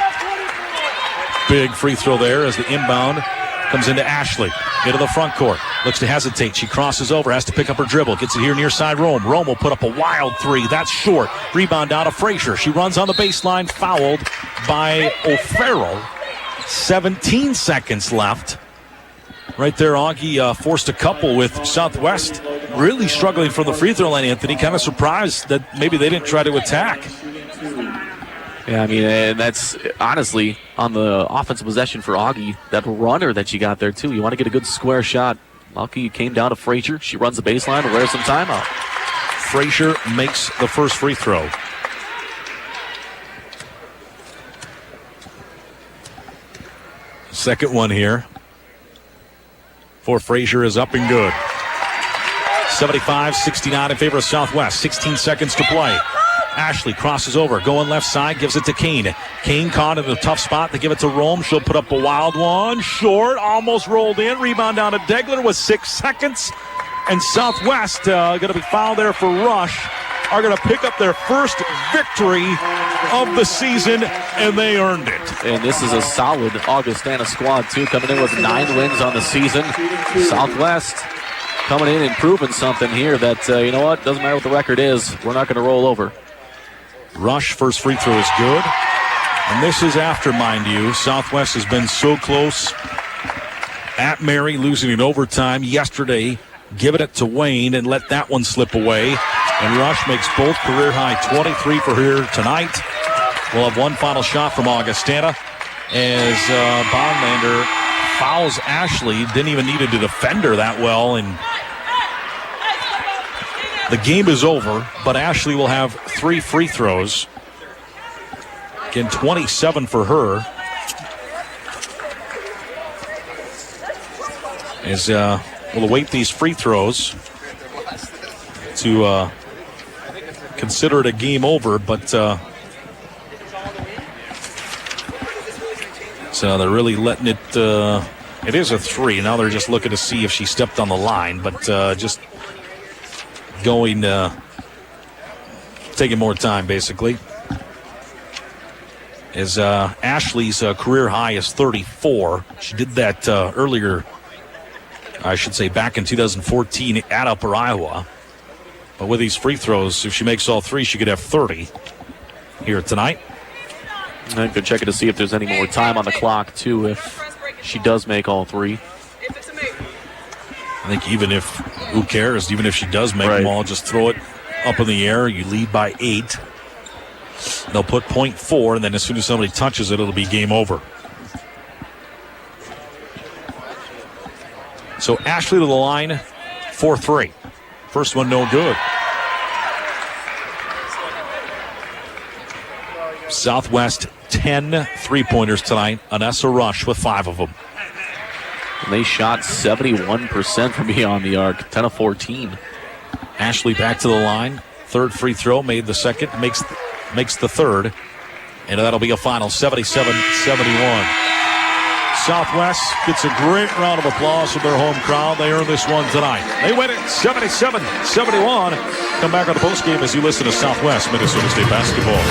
Big free throw there as the inbound comes into Ashley. Into the front court. Looks to hesitate. She crosses over. Has to pick up her dribble. Gets it here near side Rome. Rome will put up a wild 3. That's short. Rebound out of Frazier. She runs on the baseline. Fouled by O'Farrell. 17 seconds left. Right there, Augie forced a couple with Southwest really struggling from the free throw line, Anthony. Kind of surprised that maybe they didn't try to attack. Yeah, I mean, and that's honestly on the offensive possession for Augie, that runner that you got there, too. You want to get a good square shot. Lucky came down to Frazier. She runs the baseline and wears some timeout. Frazier makes the first free throw. Second one here for Frazier is up and good. 75-69 in favor of Southwest. 16 seconds to play. Ashley crosses over, going left side, gives it to Kane. Kane caught in a tough spot. They give it to Rome. She'll put up a wild one. Short, almost rolled in. Rebound down to Degler with 6 seconds. And Southwest going to be fouled there for Rush. Are going to pick up their first victory of the season, and they earned it. And this is a solid Augustana squad, too, coming in with 9 wins on the season. Southwest coming in and proving something here that, you know what, doesn't matter what the record is, we're not going to roll over. Rush, first free throw is good. And this is after, mind you, Southwest has been so close at Mary, losing in overtime yesterday, giving it to Wayne and let that one slip away. And Rush makes both career high 23 for her tonight. We'll have one final shot from Augustana as Bondlander fouls Ashley. Didn't even need to defend her that well. And the game is over, but Ashley will have 3 free throws. Again, 27 for her. As we'll await these free throws to consider it a game over, but so they're really letting it. It is a 3. Now they're just looking to see if she stepped on the line, but just going, taking more time, basically. As Ashley's career high is 34. She did that earlier, I should say, back in 2014 at Upper Iowa. But with these free throws, if she makes all 3, she could have 30 here tonight. And good checking to see if there's any more time on the clock, too, if she does make all 3. I think even if, who cares, even if she does make them all, just throw it up in the air. You lead by 8. They'll put .4, and then as soon as somebody touches it, it'll be game over. So Ashley to the line, 4-3. First one no good. Southwest 10 3-pointers tonight. Anessa Rush with 5 of them. And they shot 71% from beyond the arc, 10 of 14. Ashley back to the line. Third free throw, made the second, makes the third. And that'll be a final 77-71. Southwest gets a great round of applause from their home crowd. They earn this one tonight. They win it 77-71. Come back on the postgame as you listen to Southwest Minnesota State basketball.